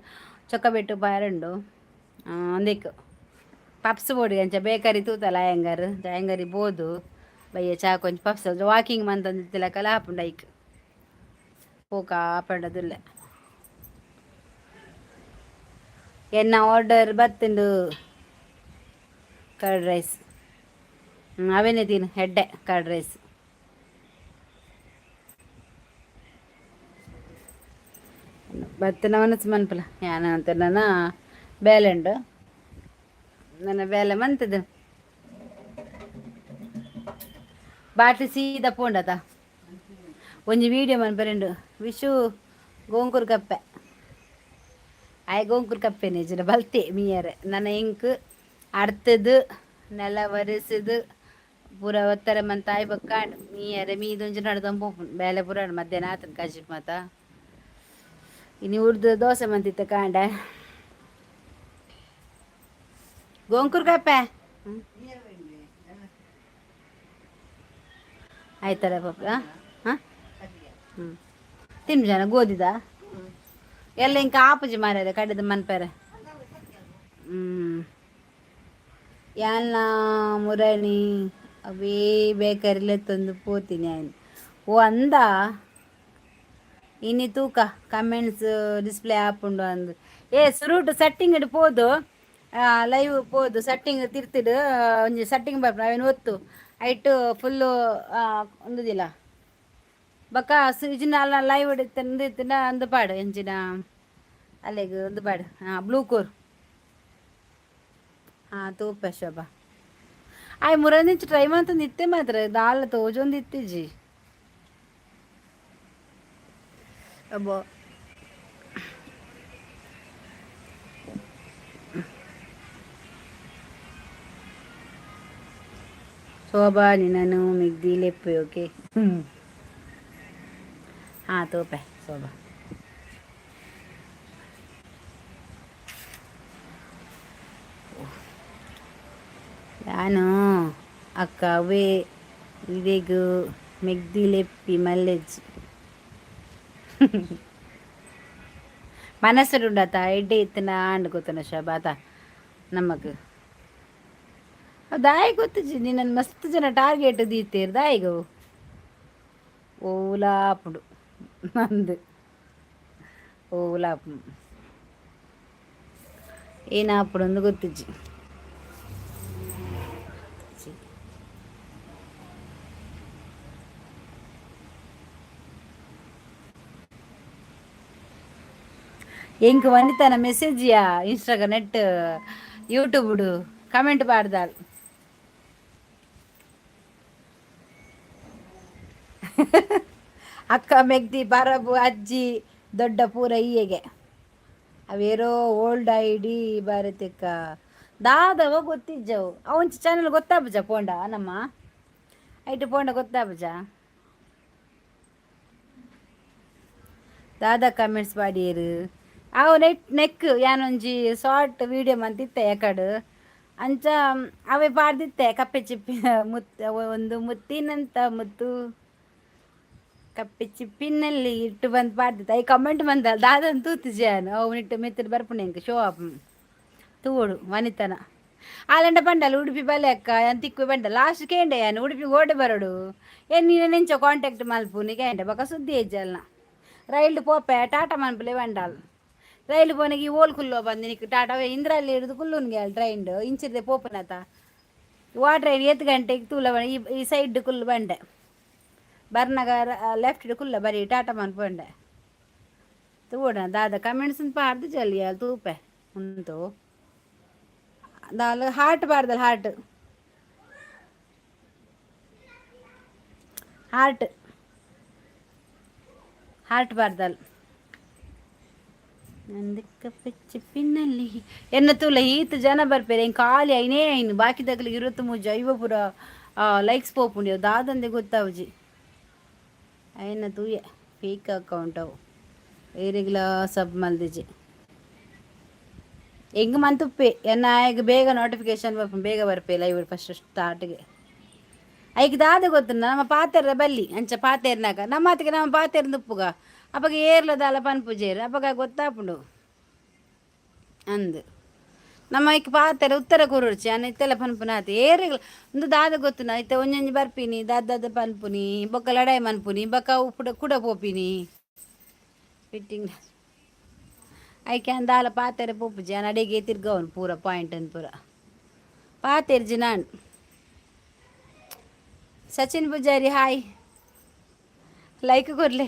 ಚೊಕ್ಕಬೆಟ್ಟು ಪಾರುಂಡು ಅಂದಿಕ್ಕು ಪಪ್ಸ್ ಬೋಡಿ ಅಂಚ ಬೇಕರಿ ತೂತಲ್ಲ ಆಯಂಗರಿ ಬೋದು ಬಯ್ಯ ಚಾ ಕೊಂಚ ಪಪ್ಸ್ ವಾಕಿಂಗ್ ಮಂತಂದಿತ್ತಿಲ್ಲ ಕಲ ಹಾಪುಂಡು ಐಕ್ ಪೋಕ ಆಪಂಡದಿಲ್ಲ ಎನ್ನ ಆರ್ಡರ್ ಬತ್ತುಂಡು ಕರ್ಡ್ ರೈಸ್ ಅವೇನೇ ತಿನ್ನು ಹೆಡ್ಡೆ ಕರ್ಡ್ ರೈಸ್ ಬತ್ತನ ಮನಸ್ಸು ಮನ್ಪಲ ಯಾನಂತ ನನ್ನ ಬೇಲೆ ಉಂಡು ನನ್ನ ಬೇಲೆ ಮಂತದ್ದು ಬಾಟ್ಲಿ ಸೀದಾ ಪೋಂಡತ ಒಂಜಿ ವೀಡಿಯೋ ಮನ್ಪರೆಂಡು ವಿಶು ಗೋಂಕೂರು ಕಪ್ಪೆ ಆಯ್ ಗೋಂಕೂರು ಕಪ್ಪೆ ನಿಜ ಬಲ್ತೆ ಮೀಯರೆ ನನ್ನ ಇಂಕ್ ಅರ್ತದು ನೆಲ ಒರೆಸಿದು ಪೂರ ಒತ್ತರ ಮಂತ ಆಯ್ ಬಕ್ಕಾಂಡು ಮೀಯರೆ ಮೀದೊಂಜಿ ನಡ್ದು ಬೇಲೆ ಪುರಾಣ ಮಧ್ಯಾಹ್ನ ಆತನ ಕಜಿಪ್ ಮಾತ ಇನ್ನು ಉರ್ದು ದೋಸೆ ಮಂತಿತ್ತ ಕಾಂಡ ಗೋಂಕೂರು ಕಪ್ಪೆ ಆಯ್ತಲ್ಲ ಪಾಪ ಹಾಂ ಹ್ಞೂ ತಿನ್ನು ಜನ ಗೋದಿದ ಎಲ್ಲ ಇಂಕ ಆಪುಜಿ ಮಾರ್ಯಾರ ಕಡಿದ ಮನ್ಪೇರೆ ಯಾಲ್ನ ಮುರಣಿ ಅವೇ ಬೇಕರಿಲೆ ತಂದು ಪೋತೀನಿ ಆಯ್ನು ಓ ಅಂದ ಇನ್ನು ತೂಕ ಕಮೆಂಟ್ಸ್ ಡಿಸ್ಪ್ಲೇ ಆಪುಂಡು ಅಂದು ಸುರುಟು ಸೆಟ್ಟಿಂಗ್ ಇಡು ಪೋದು ಲೈವ್ ಪೋದು ಸೆಟ್ಟಿಂಗ್ ತಿರ್ತಿಡು ಒಂಜಿ ಸೆಟ್ಟಿಂಗ್ ಬರ್ಪ ಅವೇನು ಒತ್ತು ಐಟು ಫುಲ್ಲು ಒಂದುದಿಲ್ಲ ಬಕ್ಕ ಇಜಿನ ಅಲ್ಲ ಲೈವ್ ಇಡಿತ್ತಿನ ಅಂದು ಪಾಡು ಎಂಚಿನ ಅಲ್ಲಿಗೆ ಒಂದು ಪಾಡು ಬ್ಲೂ ಕೋರ್ ತೂಪ ಶೋಭಾ ಆಯ್ ಮುರಂದಿಂಚು ಟ್ರೈ ಮಾಡ್ತಂದು ಇತ್ತೆ ಮಾತ್ರ ದಾಲ್ ತೋಜೊಂದು ಇತ್ತಿಜಿ ಅಬ್ಬೋ ಶೋಭಾ ನಾನು ಮಿಗ್ದಿ ಲೆಪ್ಪೆ ಓಕೆ ತೋಪೆ ಶೋಭಾ ನಾನು ಅಕ್ಕ ಅವೇ ಇದೇಗು ಮೆಗ್ದಿ ಲೆಪ್ಪಿ ಮಲ್ಲೆಜ್ಜಿ ಮನಸ್ಸುಡುಂಡಾತ ಎಡ್ಡೆ ಇತ್ತನ ಆಂಡ್ ಗೊತ್ತನ ಶೋಭಾತ ನಮಗ್ ದಾಯಿ ಗೊತ್ತಜಿ ನೀನು ಮಸ್ತ್ ಜನ ಟಾರ್ಗೆಟ್ ದೀತೀರ್ ದಾಯಿಗವು ಓಲಾಪುಡು ನಂದು ಓಲಾಪು ಏನಾಪುಡು ಒಂದು ಗೊತ್ತಜ್ಜಿ ಎಂಕ್ ವನಿತನ ಮೆಸೇಜಿಯಾ ಇನ್ಸ್ಟಾಗ್ರಾಮ್ ನೆಟ್ ಯೂಟ್ಯೂಬ್ಡು ಕಮೆಂಟ್ ಪಾಡ್ದಾಲ್ ಅಕ್ಕ ಮೆಗ್ದಿ ಬರಬು ಅಜ್ಜಿ ದೊಡ್ಡ ಪೂರ ಈಯೆಗೆ ಅವೇರೋ ಓಲ್ಡ್ ಐಡಿ ಭಾರತಕ್ಕ ದಾದವ ಗೊತ್ತಿಜ್ಜವು ಅವಂಚ ಚಾನಲ್ ಗೊತ್ತಾಬಜ ಪೋಂಡ ನಮ್ಮ ಐಟು ಪೋಂಡ ಗೊತ್ತಾ ಬಜ ದಾದಾ ಕಮೆಂಟ್ಸ್ ಪಾಡಿಯರು ಅವು ನೆಕ್ ಯಾನೊಂಜಿ ಶಾರ್ಟ್ ವೀಡಿಯೋ ಮಂತಿತ್ತೆ ಯಾಕಡು ಅಂಚ ಅವೇ ಪಾಡ್ದಿತ್ತೆ ಕಪ್ಪೆ ಚಿಪ್ಪಿ ಒಂದು ಮುತ್ತಿನಂತ ಮುತ್ತು ಕಪ್ಪೆ ಚಿಪ್ಪಿನಲ್ಲಿ ಇಟ್ಟು ಬಂದು ಪಾಡ್ದಿತ್ತು ಐ ಕಮೆಂಟ್ ಬಂದಲ್ಲ ದಾದನ್ ತೂತು ಜಾನು ಅವು ನಿಟ್ಟು ಮೆತ್ತಿಟ್ಟು ಬರ್ಪುಣೆ ಶೋ ಆಪ್ ತೂಡು ವನಿತನ ಆಲಂಡ ಬಂಡಲ್ಲ ಉಡುಪಿ ಬಲೆ ಅಕ್ಕ ಅಂತಿಕ್ಕು ಬಂಡ ಲಾಸ್ಟ್ ಕೇಂಡೆ ಯಾನು ಉಡುಪಿ ಓಡೆ ಬರೋಡು ಏನು ನೀನು ನೆಂಚ ಕಾಂಟ್ಯಾಕ್ಟ್ ಮಲ್ಪು ಕೇಂಡೆ ಬಕ ಸುದ್ದಿ ಹೆಜ್ಜಲ್ನ ರೈಲ್ಡು ಪೋಪೆ ಟಾಟಾ ಮನ್ಪುಲೆ ಬಂಡಾಲ್ ರೈಲು ಪೋನಿಗೆ ಓಲ್ ಕುಲ್ಲೋ ಬಂದು ನಿಕ್ಕು ಟಾಟಾ ಇಂದ್ರಲ್ಲಿ ಹಿಡಿದು ಕುಲ್ಲುನ್ಗೆ ಟ್ರೈನ್ ಇಂಚಿರ್ದೆ ಪೋಪುನತ ವಾ ಟ್ರೈನ್ 8 ಗಂಟೆಗೆ ತೂಲ ಈ ಸೈಡ್ ಕುಲ್ಲು ಬಂಡೆ ಬರ್ನಗರ ಲೆಫ್ಟ್ ಕುಲ್ಲ ಬರೀ ಟಾಟಾ ಮನ್ಪು ಬಂಡೆ ತೂಡ ದಾದ ಕಮೆಂಟ್ಸ್ ಪಾಡ್ದು ಜಲ್ದಿ ತೂಪೆ ಉಂಟು ದಾಲ್ ಹಾರ್ಟ್ ಬಾರ್ದಲ್ಲ ಹಾರ್ಟ್ ಹಾರ್ಟ್ ಹಾರ್ಟ್ ಬಾರ್ದಲ್ ನಂದಕ್ಕ ಪೆಚ್ಚ ಪಿನ್ನಲ್ಲಿ ಎನ್ನ ತೂಲ ಈತ್ ಜನ ಬರ್ಪೇರೆ ಹೆಂಗೆ ಖಾಲಿ ಐನೇ ಐನು ಬಾಕಿ ತಗ್ಲಿಗೆ 23 ಐವ ಪೂರ ಲೈಕ್ಸ್ ಪೋಪುಂಡಿ ದಾದಂದೆ ಗೊತ್ತಾವುಜಿ ಐನ ತೂಯೆ ಫೇಕ್ ಅಕೌಂಟ್ ಅವು ಏರಿಗ್ಲ ಸಬ್ ಮಲ್ದಿಜಿ ಹೆಂಗೆ ಮಂತುಪ್ಪೆ ಎನ್ನ ಈಗ ಬೇಗ ನೋಟಿಫಿಕೇಶನ್ ಬೇಗ ಬರ್ಪೆ ಲೈವ್ ಫಸ್ಟ್ ಸ್ಟಾರ್ಟ್ಗೆ ಐಕ್ ದಾದ ಗೊತ್ತು ನಮ್ಮ ಪಾತೆರ್ದ ಬಲ್ಲಿ ಅಂಚ ಪಾತೆರ್ನಾಗ ನಮ್ಮ ಮಾತಿಗೆ ನಮ್ಮ ಪಾತೆರ್ದ ಉಪ್ಪುಗ ಅಪ್ಪಗೆ ಏರ್ಲದಾಲ ಪನ್ಪುಜೇರು ಅಪ್ಪಗ ಗೊತ್ತಾಪುಂಡು ಅಂದು ನಮ್ಮ ಐಕ್ ಪಾತೆರ ಉತ್ತರ ಕೂರುಡ್ಚಿ ಅನ್ನ ಇತ್ತೆಲ್ಲ ಪನ್ಪುನಾತ ಏರಿಗ್ಲ ಒಂದು ದಾದ ಗೊತ್ತುನ ಇತ್ತ ಒಂಜೊಂಜಿ ಬರ್ಪಿನಿ ದಾದ ಪನ್ಪುನಿ ಬೊಕ್ಕ ಲಡಾಯಿ ಮನ್ಪುನಿ ಬೊಕ್ಕ ಉಪ್ಪುಡ ಕೂಡ ಪೋಪಿನಿ ಫಿಟ್ಟಿಂಗ್ ಐಕೆ ಅಂದಾಲ ಪಾತೆರ ಪೋಪುಜಿ ಅನ್ನ ಅಡಿಗೆ ತಿರ್ಗವನು ಪೂರ ಪಾಯಿಂಟ್ ಅನ್ ಪೂರ ಪಾತೆರ್ಜಿ ನಾನು ಸಚಿನ್ ಪೂಜಾರಿ ಹಾಯ್ ಲೈಕ್ ಕೊಡ್ಲೆ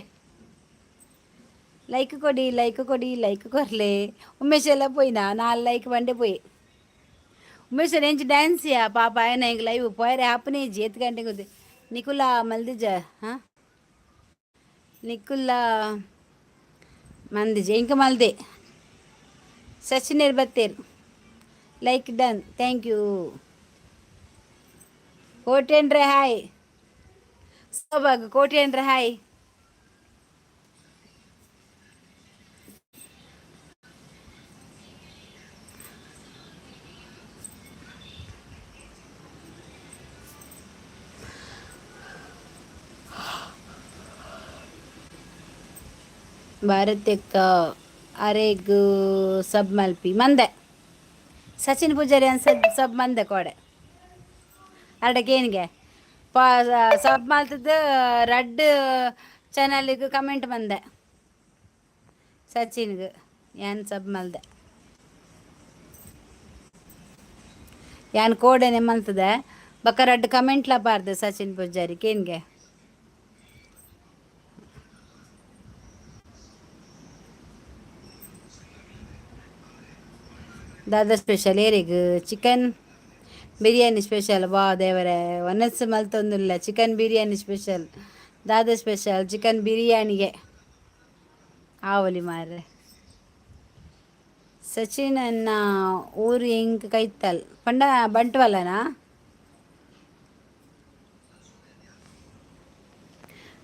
ಲೈಕ್ ಕೊಡಿ ಲೈಕ್ ಕೊಡಿ ಲೈಕ್ ಕೊರ್ಲೆ ಉಮೇಶ್ ಎಲ್ಲ ಪೋಯ್ನಾ 4 ಲೈಕ್ ಬಂಡೆ ಪೋಯಿ ಉಮೇಶ್ ಎಂಚು ಡ್ಯಾನ್ಸಿಯಾ ಪಾಪ ఆయన ఇంక లైవ్ పోయరే హ్యాపీనే 7 గంటకు నికులా మల్దిజ నికులా మందిజ ఇంక మల్దే సచిన్ బత్తేర్ like done thank you Kotendra hi ಸೌಭಾಗ ಕೋಟೇಂದ್ರ ಹಾಯ್ ಭಾರತಕ್ಕ ಅರೆಗ್ ಸಬ್ ಮಲ್ಪಿ ಮಂದೆ ಸಚಿನ್ ಪೂಜಾರಿ ಅನ್ ಸಬ್ ಮಂದೆ ಕೋಡೆ ಅರ್ಡಕ್ಕೇನಿಗೆ ಸಬ್ ಮಾಡ್ತಿದ್ದು ರೆಡ್ ಚಾನಲ್ಗೆ ಕಮೆಂಟ್ ಬಂದೆ ಸಚಿನ್ಗೆ ಏನು ಸಬ್ ಮಲ್ದೆ ಏನು ಕೋಡೇನೆ ಮಲ್ತದೆ ಬಕ್ಕ ರೆಡ್ ಕಮೆಂಟ್ಲ ಬಾರ್ದು ಸಚಿನ್ ಪೂಜಾರಿ ಕೇನ್ಗೆ ದಾದಾ ಸ್ಪೆಷಲ್ ಏರಿಗ್ ಚಿಕನ್ ಬಿರಿಯಾನಿ ಸ್ಪೆಷಲ್ ವಾ ದೇವರೇ ಒನಸ್ಸು ಮಲ್ತೊಂದಿಲ್ಲ ಚಿಕನ್ ಬಿರಿಯಾನಿ ಸ್ಪೆಷಲ್ ದಾದಾ ಸ್ಪೆಷಲ್ ಚಿಕನ್ ಬಿರಿಯಾನಿಗೆ ಆವಲಿ ಮಾರ್ರೆ ಸಚಿನ್ ಅನ್ನ ಊರು ಹೆಂಗೆ ಕೈತಲ್ ಪಂಡ ಬಂಟ್ವಾಲನಾ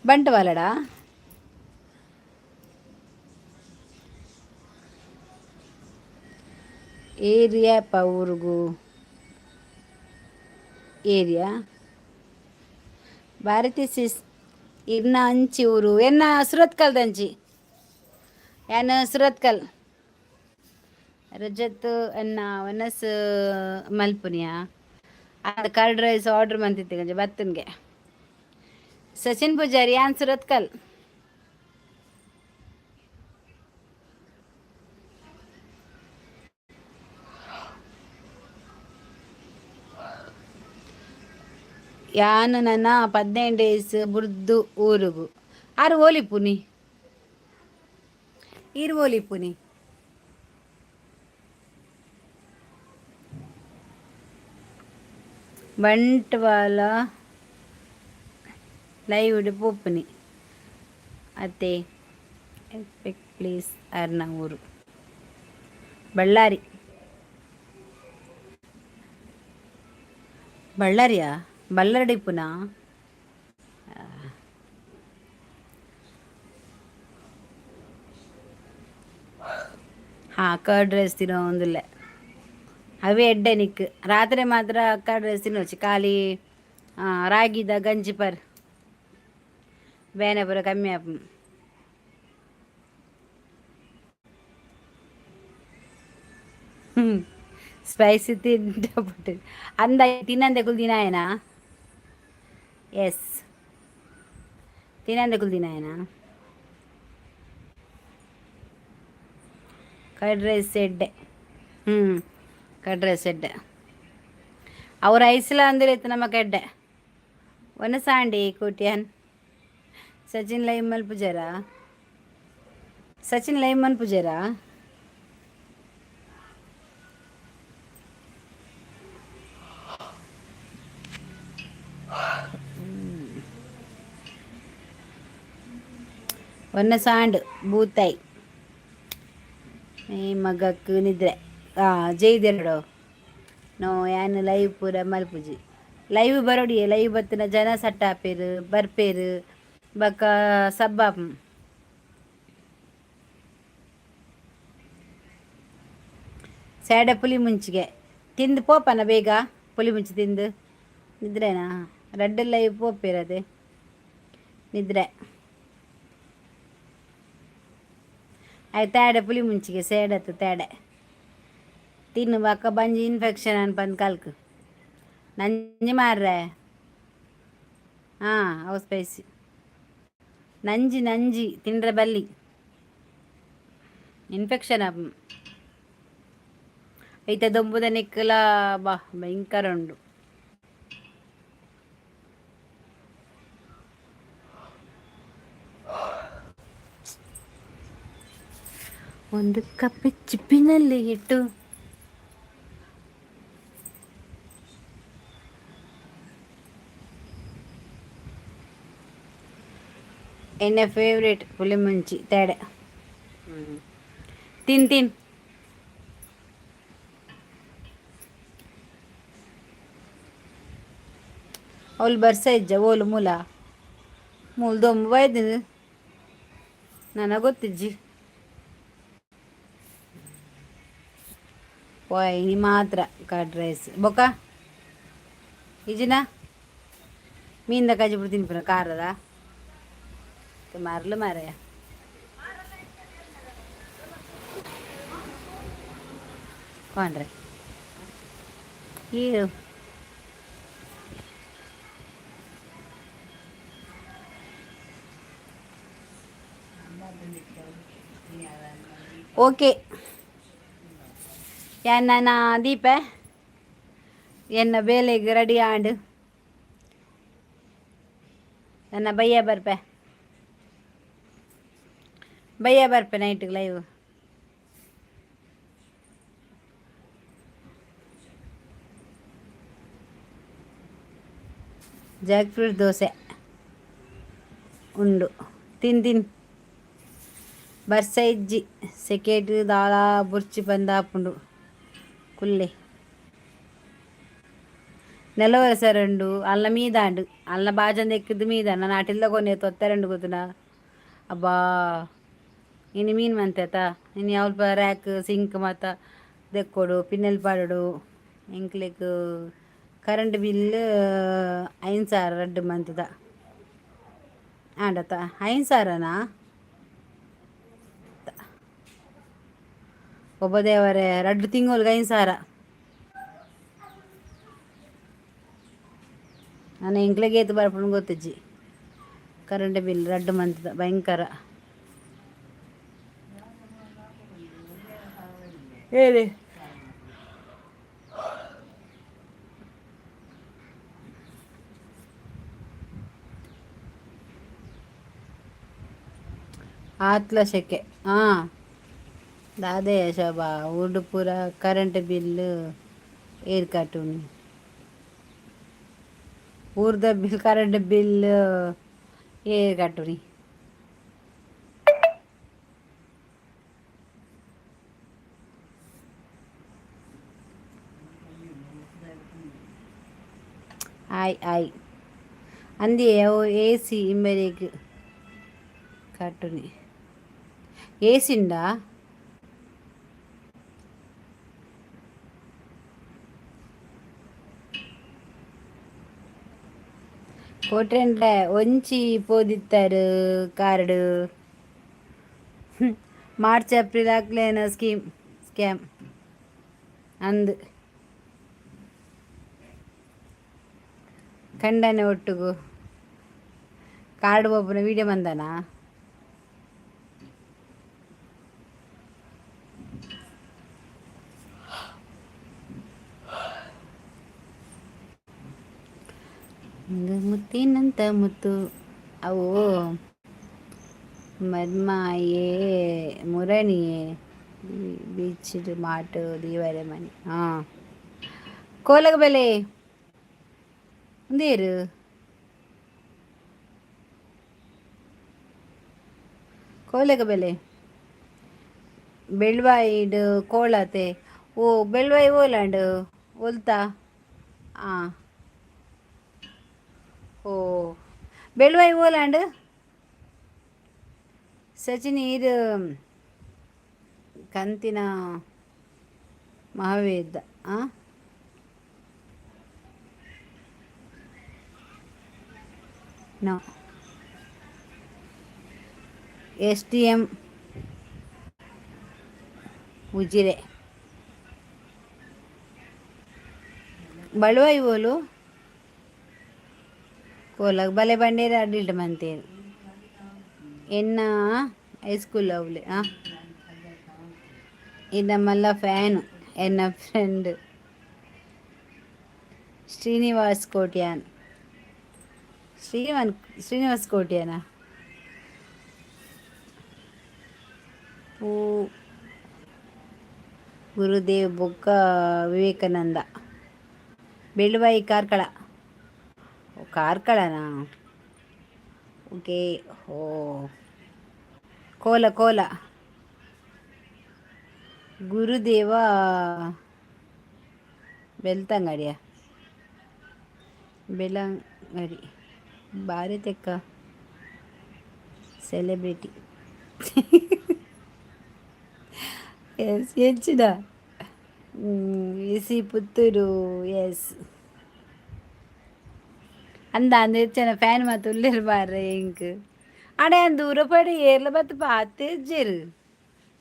ಬಂಟ್ವಾಲಡಾ ಏರಿಯಾ ಪೌರ್ಗು ಏರಿಯಾ ಭಾರತಿ ಸಿಸ್ ಇನ್ನ ಅಂಚಿ ಊರು ಎನ್ನ ಸುರತ್ಕಲ್ದಂಚಿ ಏನು ಸುರತ್ಕಲ್ ರಜತ್ ಅನ್ನ ವನಸ್ ಮಲ್ಪುನಿಯಾ ಅದು ಕರ್ಡ್ ರೈಸ್ ಆರ್ಡ್ರ್ ಮಂತಿತ್ತು ಗಂಜ ಬತ್ತನ್ಗೆ ಸಚಿನ್ ಪೂಜಾರಿ ಯಾನ್ ಸುರತ್ಕಲ್ ಯಾನು ನನ್ನ 15 ಡೇಸ್ ಬುರ್ದು ಊರುಗು ಆರು ಓಲಿಪುನಿ ಇರು ಓಲಿಪುನಿ ಬಂಟ್ವಾಳ ಲೈವ್ ಪೋಪುನಿ ಅತ್ತೆ ಪ್ಲೀಸ್ ಅರ್ನ ಊರು ಬಳ್ಳಾರಿಯಾ ಬಳ್ಳಾರಿ ಪುನಃ ಕರ್ಡ್ ರೈಸ್ ತಿನ್ನೋ ಒಂದಿಲ್ಲ ಅವೇ ಎಡ್ಡೆ ನಿಕ್ ರಾತ್ರಿ ಮಾತ್ರ ಕರ್ಡ್ ರೈಸ್ ತಿನ್ನೋಚಿ ಖಾಲಿ ರಾಗಿದ ಗಂಜಿ ಪರ್ ಬೇನೆ ಪೂರ ಕಮ್ಮಿ ಆಪ ಸ್ಪೈಸಿ ತಿಂಟಪಟ್ಟು ಅಂದ ತಿನ್ನಂದೆ ಕುಲ್ದಿನಾಯನಾ ಎಸ್ ತಿನ್ನಂದೆ ಕುಲ್ದಿನಾಯನಾ ಕರ್ಡ್ ರೈಸ್ ಎಡ್ಡೆ ಕರ್ಡ್ ರೈಸ್ ಎಡ್ಡೆ ಅವ್ರ ಐಸ್ಲ ಅಂದಿರೈತೆ ನಮಕ್ ಎಡ್ಡೆ ಒನ ಸಾಂಡಿ ಕೂಟ್ಯಾನ್ ಸಚಿನ್ ಲೈವ್ ಮಲ್ಪುಜಾರ ಸಚಿನ್ ಲೈವ್ ಮಲ್ಪುಜಾರ ಒನ್ನ ಸಾಂಡ್ ಬೂತಾಯಿ ಈ ಮಗಕ್ಕೆ ನಿದ್ರೆ ಜೈದೆರಡು ನೋ ಯಾನ್ ಲೈವ್ ಪೂರ ಮಲ್ಪುಜಿ ಲೈವ್ ಬರೋಡಿ ಲೈವ್ ಬತ್ತಿನ ಜನ ಸಟ್ಟಾಪೇರು ಬರ್ಪೇರು ಬಕ್ಕ ಸಬ್ಬಾಪ್ ಸ್ಯಾಡ ಪುಲಿ ಮುಂಚಿಗೆ ತಿಂದು ಪೋಪನ ಬೇಗ ಪುಲಿ ಮುಂಚಿ ತಿಂದು ನಿದ್ರೆನಾ ರೆಡ್ ಲೈವ್ ಪೋಪೇರದೆ ನಿದ್ರೆ ಆಯ್ತು ತೇಡೆ ಪುಲಿ ಮುಂಚಿಗೆ ಸೇಡತ್ತು ತೇಡೆ ತಿನ್ನು ಬಕ್ಕ ಬಂಜಿ ಇನ್ಫೆಕ್ಷನ್ ಅನ್ಪಂದು ಕಲ್ಕು ನಂಜಿ ಮಾರ್ರೆ ಅವು ಸ್ಪೈಸಿ ನಂಜಿ ತಿಂಡ್ರೆ ಬಲ್ಲಿ ಇನ್ಫೆಕ್ಷನ್ ಅಪ್ಪ ಐತೆ ದೊಂಬುದ ನಿಕ್ಕಲ ಬಾ ಭಯಂಕರ ಉಂಡು ಒಂದು ಕಪ್ಪೆ ಚಿಪ್ಪಿನಲ್ಲಿ ಇಟ್ಟು ಎನ್ನ ಫೇವ್ರೇಟ್ ಪುಲಿ ಮುಂಚಿ ತೇಡೆ ತಿನ್ ಅವಳು ಬರ್ಸ ಇಜ್ಜ ಓಲು ಮೂಲ ದೊಂಬು ಬೈದು ನನಗೆ ಗೊತ್ತಿಜ್ಜಿ ಪೋಯಿ ಮಾತ್ರ ಕರ್ಡ್ ರೈಸ್ ಬೊಕ್ಕ ಇಜಿನ ಮೀನ್ದ ಕಜ್ಜಿ ಬಿಡು ತಿನ್ಪುರ ಖಾರದ ಮಾರ್ಲು ಮಾರಯ್ಯ ಕೊಂಡ್ರೆ ಈರು ಓಕೆ ಎನ್ನ ದೀಪ ಎನ್ನ ಬೇಲೆಗೆ ರೆಡಿ ಆಂಡು ನನ್ನ ಬಯ್ಯ ಬರ್ಪೆ ನೈಟ್ಗೆ ಲೈವ್ ಜಾಕ್ ಫ್ರೂಟ್ ದೋಸೆ ಉಂಡು ತಿನ್ ಬರ್ಸ ಇಜ್ಜಿ ಸೆಕೆಟ್ ದಾಳ ಬುರ್ಚಿ ಬಂದಾಪುಂಡು ಕುಲ್ಲೆ ನೆಲವರ ಸರಂಡು ಅಲ್ಲ ಮೀದಾಂಡು ಅಲ್ಲ ಬಾಜಂದ ಎಕ್ಕಿದ್ದು ಮೀದಾಂಡು ನಾನು ಆಟಿಲ್ದ ಕೊನೆ ತೊತ್ತರಂಡು ಗೊತ್ತುನ ಅಬ್ಬಾ ಇನ್ನು ಮೀನು ಮಂತೇತ ಇನ್ನು ಯಾವ ರ್ಯಾಕ್ ಸಿಂಕ್ ಮತ್ತು ದೆಕ್ಕೊಡು ಪಿನ್ನಲ್ ಪಾಡೋಡು ಎಂಕ್ಲೆಗ್ ಕರೆಂಟ್ ಬಿಲ್ 5,000 ರಡ್ಡು ಮಂತದ ಆಂಡತ 5,000ನಾ ಒಬ್ಬ ದೇವರೇ 2 ತಿಂಗಳಿಗೆ 5,000 ನಾನು ಎಂಕ್ಲೆಗೆ ಏತು ಬರ್ಪುಂಡು ಗೊತ್ತಿಜ್ಜಿ ಕರೆಂಟ್ ಬಿಲ್ 2 ಮಂತದ ಭಯಂಕರ ಹೇಳಿ ಆತ್ಲ ಸೆಕೆ ದಾದೆ ಶೋಭಾ ಉಡುಪುರ ಕರೆಂಟ್ ಬಿಲ್ಲು ಏರ್ ಕಟ್ಟುನಿ ಊರ್ದ ಬಿಲ್ ಕರೆಂಟ್ ಬಿಲ್ ಏರ್ ಕಟ್ಟುನಿ ಆಯ್ ಅಂದಿ AC ಇಂಬರಿಗೆ ಕಟ್ಟುನಿ AC ಉಂಡಾ ಕೊಟ್ರೆಂಡ್ರೆ ಒಂಚಿ ಪೋದಿತ್ತಾರೆ ಕಾರ್ಡ್ ಮಾರ್ಚ್ ಏಪ್ರಿಲ್ ಆಗ್ಲೇನ ಸ್ಕ್ಯಾಮ್ ಅಂದು ಕಂಡನೆ ಒಟ್ಟುಗು ಕಾರ್ಡ್ ಒಬ್ಬನ ವೀಡಿಯೋ ಬಂದನಾ ಮುತ್ತಿನಂತ ಮುತ್ತು ಅವು ಮರ್ಮಾಯೇ ಮುರಣಿಯೇ ಬೀಚಿಡು ಮಾಟು ದೀವರೆ ಮನೆ ಹಾಂ ಕೋಲಗ ಬೆಲೆ ಒಂದೇರು ಕೋಲೆಗ ಬೆಲೆ ಬೆಳ್ವಾಯಿಡು ಕೋಳತೆ ಓ ಬೆಳ್ವಾಯಿ ಓಲಾಂಡು ಒಲ್ತಾ ಹಾಂ ಓ ಬೆಳ್ವಾಯಿ ಓಲಾಂಡು ಸಚಿನಿ ಇದು ಕಂತಿನ ಮಹಾವೇದ ಹಾಂ ನೋ STM ಉಜಿರೆ ಬಳುವಾಯಿ ಓಲು ಕೋಲಗ ಬಲೆ ಬಂಡೇರ ಅಡ್ಡಿಲ್ಟ ಮಂತೇರು ಎನ್ನ ಹೈಸ್ಕೂಲ್ ಅವಳೆ ಇನ್ನ ಮಲ್ಲ ಫ್ಯಾನು ಎನ್ನ ಫ್ರೆಂಡ್ ಶ್ರೀನಿವಾಸ್ ಕೋಟ್ಯಾನ್ ಶ್ರೀನಿವಾಸ್ ಕೋಟ್ಯಾನ ಪೂ ಗುರುದೇವ್ ಬೊಕ್ಕ ವಿವೇಕಾನಂದ ಬೆಳುವಾಯಿ ಕಾರ್ಕಳ ಕಾರ್ಕಳನಾ ಓಕೆ ಓ ಕೋಲ ಗುರುದೇವ ಬೆಳ್ತಂಗಡಿಯ ಬೆಳಂಗಡಿ ಭಾರಿ ತೆಕ್ಕ ಸೆಲೆಬ್ರಿಟಿ ಎಸ್ ಹೆಚ್ಚಿನ ಇಸಿ ಪುತ್ತೂರು ಎಸ್ ಅಂದ ಹೆಚ್ಚನ ಫ್ಯಾನ್ ಮತ್ತು ಉಳ್ಳಿರ್ಬಾರ್ರೆ ಇಂಕ್ ಅಡೆ ದೂರ ಪಡಿ ಏರ್ಲ ಬತ್ತು ಪಾತಿರ್ಜಿರು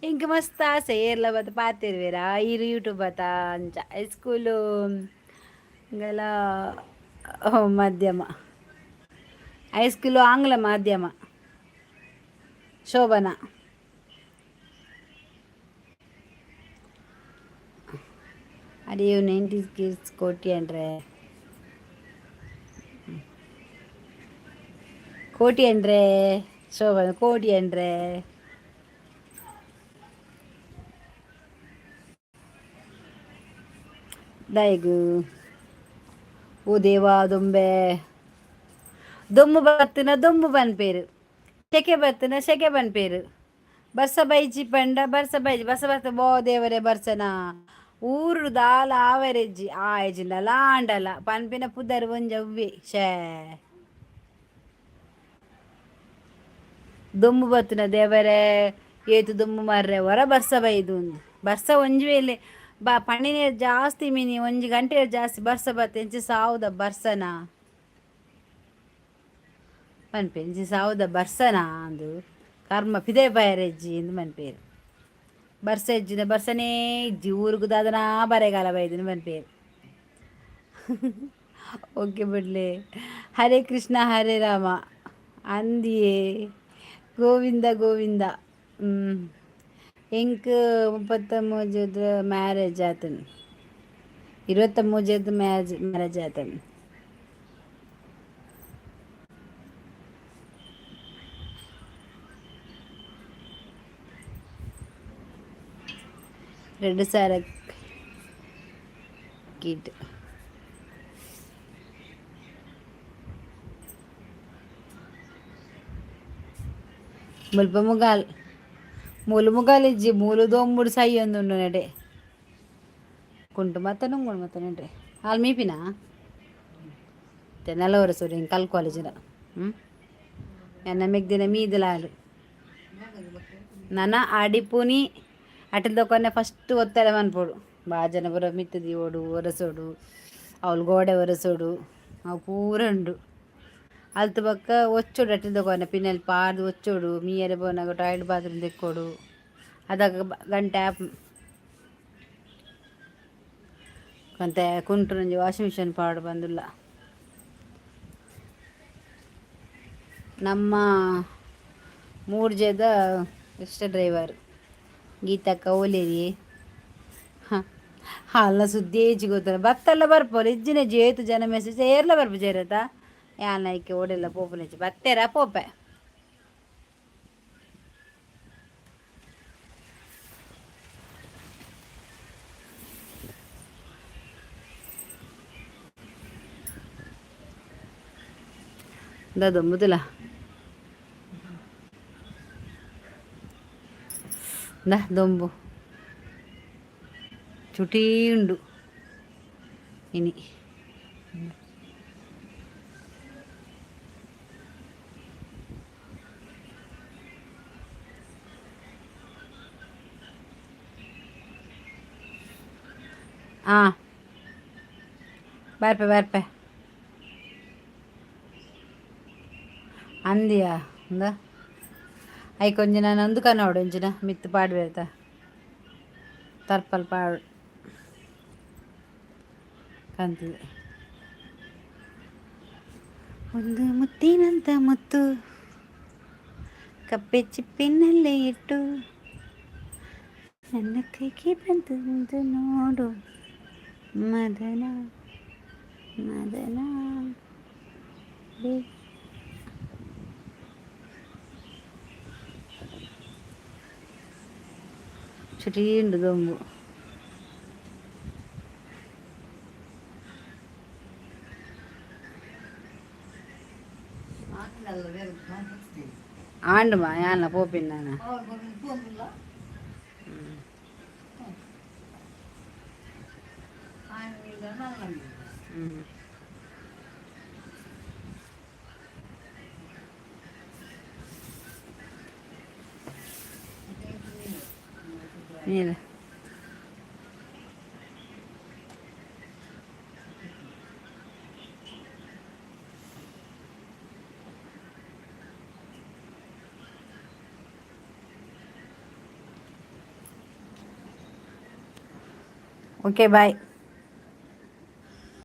ಇಂಕ್ ಮಸ್ತ್ ಆಸೆ ಏರ್ಲ ಬತ್ತು ಪಾತಿರ್ವೇರ ಇರು ಯೂಟ್ಯೂಬ್ ಅತ್ತ ಅಂಚ ಹೈಸ್ಕೂಲು ಇಂಗೆಲ್ಲ ಮಧ್ಯಮ ಹೈಸ್ಕೂಲು ಆಂಗ್ಲ ಮಾಧ್ಯಮ ಶೋಭನಾ ಅಡಿಯು 90s ಕಿಡ್ಸ್ ಕೋಟಿ ಅಂದ್ರೆ ಶೋಭನ ಕೋಟಿ ಅಂದ್ರೆ ದೈಗು ಓ ದೇವಾ ದೊಮ್ಮು ಬರ್ತಿನ ದೊಮ್ಮು ಬನ್ಪೇರು ಸೆಕೆ ಬರ್ತಿನ ಸೆಕೆ ಬನ್ಪೇರು ಬರ್ಸ ಬೈಜಿ ಪಂಡ ಬರ್ಸ ಬರ್ತ ಬೋ ದೇವರೇ ಬರ್ಸನ ಊರು ದಾಲ ಆವರೇಜಿ ಆ ಏಜಿಂದ ಲಾಂಡಲ ಪನ್ಪಿನ ಪುದರ್ ಒಂಜವ್ವಿ ಶೇ ದೊಮ್ಮು ಬತ್ತಿನ ದೇವರೇ ಏತು ದೊಮ್ಮು ಮರ್ರೆ ಹೊರ ಬರ್ಸ ಬೈದು ಬರ್ಸ ಒಂಜಿ ವೇಲೆ ಪಣಿ ನೀರು ಜಾಸ್ತಿ ಮೀನಿ ಒಂಜಿ ಗಂಟೆ ಜಾಸ್ತಿ ಬರ್ಸ ಎಂಚಿ ಸಾವುದ ಬರ್ಸನ ಪನ್ಪೆಂಚಿ ಸಾವುದ ಬರ್ಸನ ಅಂದು ಕರ್ಮ ಪಿದೆ ಬಯರೆಜ್ಜಿ ಎಂದು ಮನ್ಪೇರು ಬರ್ಸ ಎಜ್ಜಿನ ಬರ್ಸನೇ ಇಜ್ಜಿ ಊರುಗು ದಾದನ ಬರೆಗಾಲ ಬೈದಿನ ಮನ್ಪೇರು ಓಕೆ ಬಿಡ್ಲೆ ಹರೇ ಕೃಷ್ಣ ಹರೇ ರಾಮ ಅಂದಿಯೇ ಗೋವಿಂದ ಎಂಕ್ 33 ಮ್ಯಾರೇಜ್ ಆತನು 23 ಮ್ಯಾರೇಜ್ ಆತನು ಎರಡು ಸಾವಿರ ಕಿಟ್ ಮುಲ್ಪ ಮುಗಾಲ್ ಇಜ್ಜಿ ಮೂಲು ದೊಂಬುಡು ಸೈ ಒಂದುಂಡು ನಡೆ ಕುಂಟು ಮತ್ತ ನುಂಗುಡು ಮತ್ತ ನಡ್ರಿ ಅಲ್ಲಿ ಮೀಪಿನ ನೆಲವರ ಸೋರಿ ಕಲ್ ಕಾಲೇಜಿನ ಎನ್ನ ಮೆಗ್ದಿನ ಮೀದಲಾಡು ನನ್ನ ಆಡಿಪುನಿ ಅಟಲ್ ದೊಕೊನೆ ಫಸ್ಟ್ ಒತ್ತಡ ಮನ್ಪೋಡು ಬಾಜನ ಬರ ಮಿತ್ತದಿ ಓಡು ಒರಸೋಡು ಅವಳು ಗೋಡೆ ಒರಸೋಡು ಅವು ಪೂರ ಉಂಡು ಅಲ್ತ ಬಕ್ಕ ಒಚ್ಚೋಡು ಅಟ್ಟಿಂದ ಕೊನೆ ಪಿನ್ನಲ್ ಪಾರ್ದು ಒಚ್ಚೋಡು ಮೀಯರೆ ಬೋನಾಗ ಟಾಯ್ಲೆಟ್ ಬಾತ್ರೂಮ್ ತೆಕ್ಕೋಡು ಅದಾಗ ಗಂಟೆ ಮತ್ತೆ ಕುಂಟುನಂಜಿ ವಾಷಿಂಗ್ ಮಿಷಿನ್ ಪಾಡು ಬಂದುಲ್ಲ. ನಮ್ಮ ಮೂಡ್ಜೆದ ಇಷ್ಟ ಡ್ರೈವರ್ ಗೀತಕ್ಕ ಓಲೇರಿ ಅಲ್ಲ ಸುದ್ದಿ ಏಜಿ ಗೊತ್ತಲ್ಲ ಬತ್ತಲ್ಲ ಬರ್ಪೋರು ಇಜ್ಜಿನ ಜೇತು ಜನ ಮೆಸೇಜ್ ಏರ್ಲ ಬರ್ಪ ಜೇರತ ಯಾನಕ್ಕೆ ಓಡೆಲ್ಲ ಪೋಪುನೆಚ್ಚಿ ಬತ್ತೇರ ಪೋಪೆ ದೊಂಬುದಿಲ್ಲ ದೊಂಬು ಚುಟೀ ಉಂಡು ಇನಿ ಹಾಂ ಬರ್ಪೆ ಬರ್ಪೆ ಅಂದಿಯಾ ಅಂದ ಐ ಕೊಂಚ ನಾನು ಒಂದು ಕನ್ನೋಡು ಒಂಚಿನ ಮಿತ್ತು ಪಾಡು ಬೇಡ್ತಾ ತರ್ಪಲ್ ಪಾಡು ಕಂತಿದೆ ಒಂದು ಮುತ್ತಿನಂತ ಮುತ್ತು ಕಪ್ಪೆ ಚಿಪ್ಪಿನಲ್ಲೇ ಇಟ್ಟು ನನ್ನ ಕೈಗೆ ಬಂದು ನೋಡು ಮದನ ಮದನ ಚುಟೀ ಉಂಡು ದೊಂಬು ಆಂಡುಮ ಯಾನ ಪೋಪಿನ ನಾನು ನೀನು ಓಕೆ ಬಾಯ್.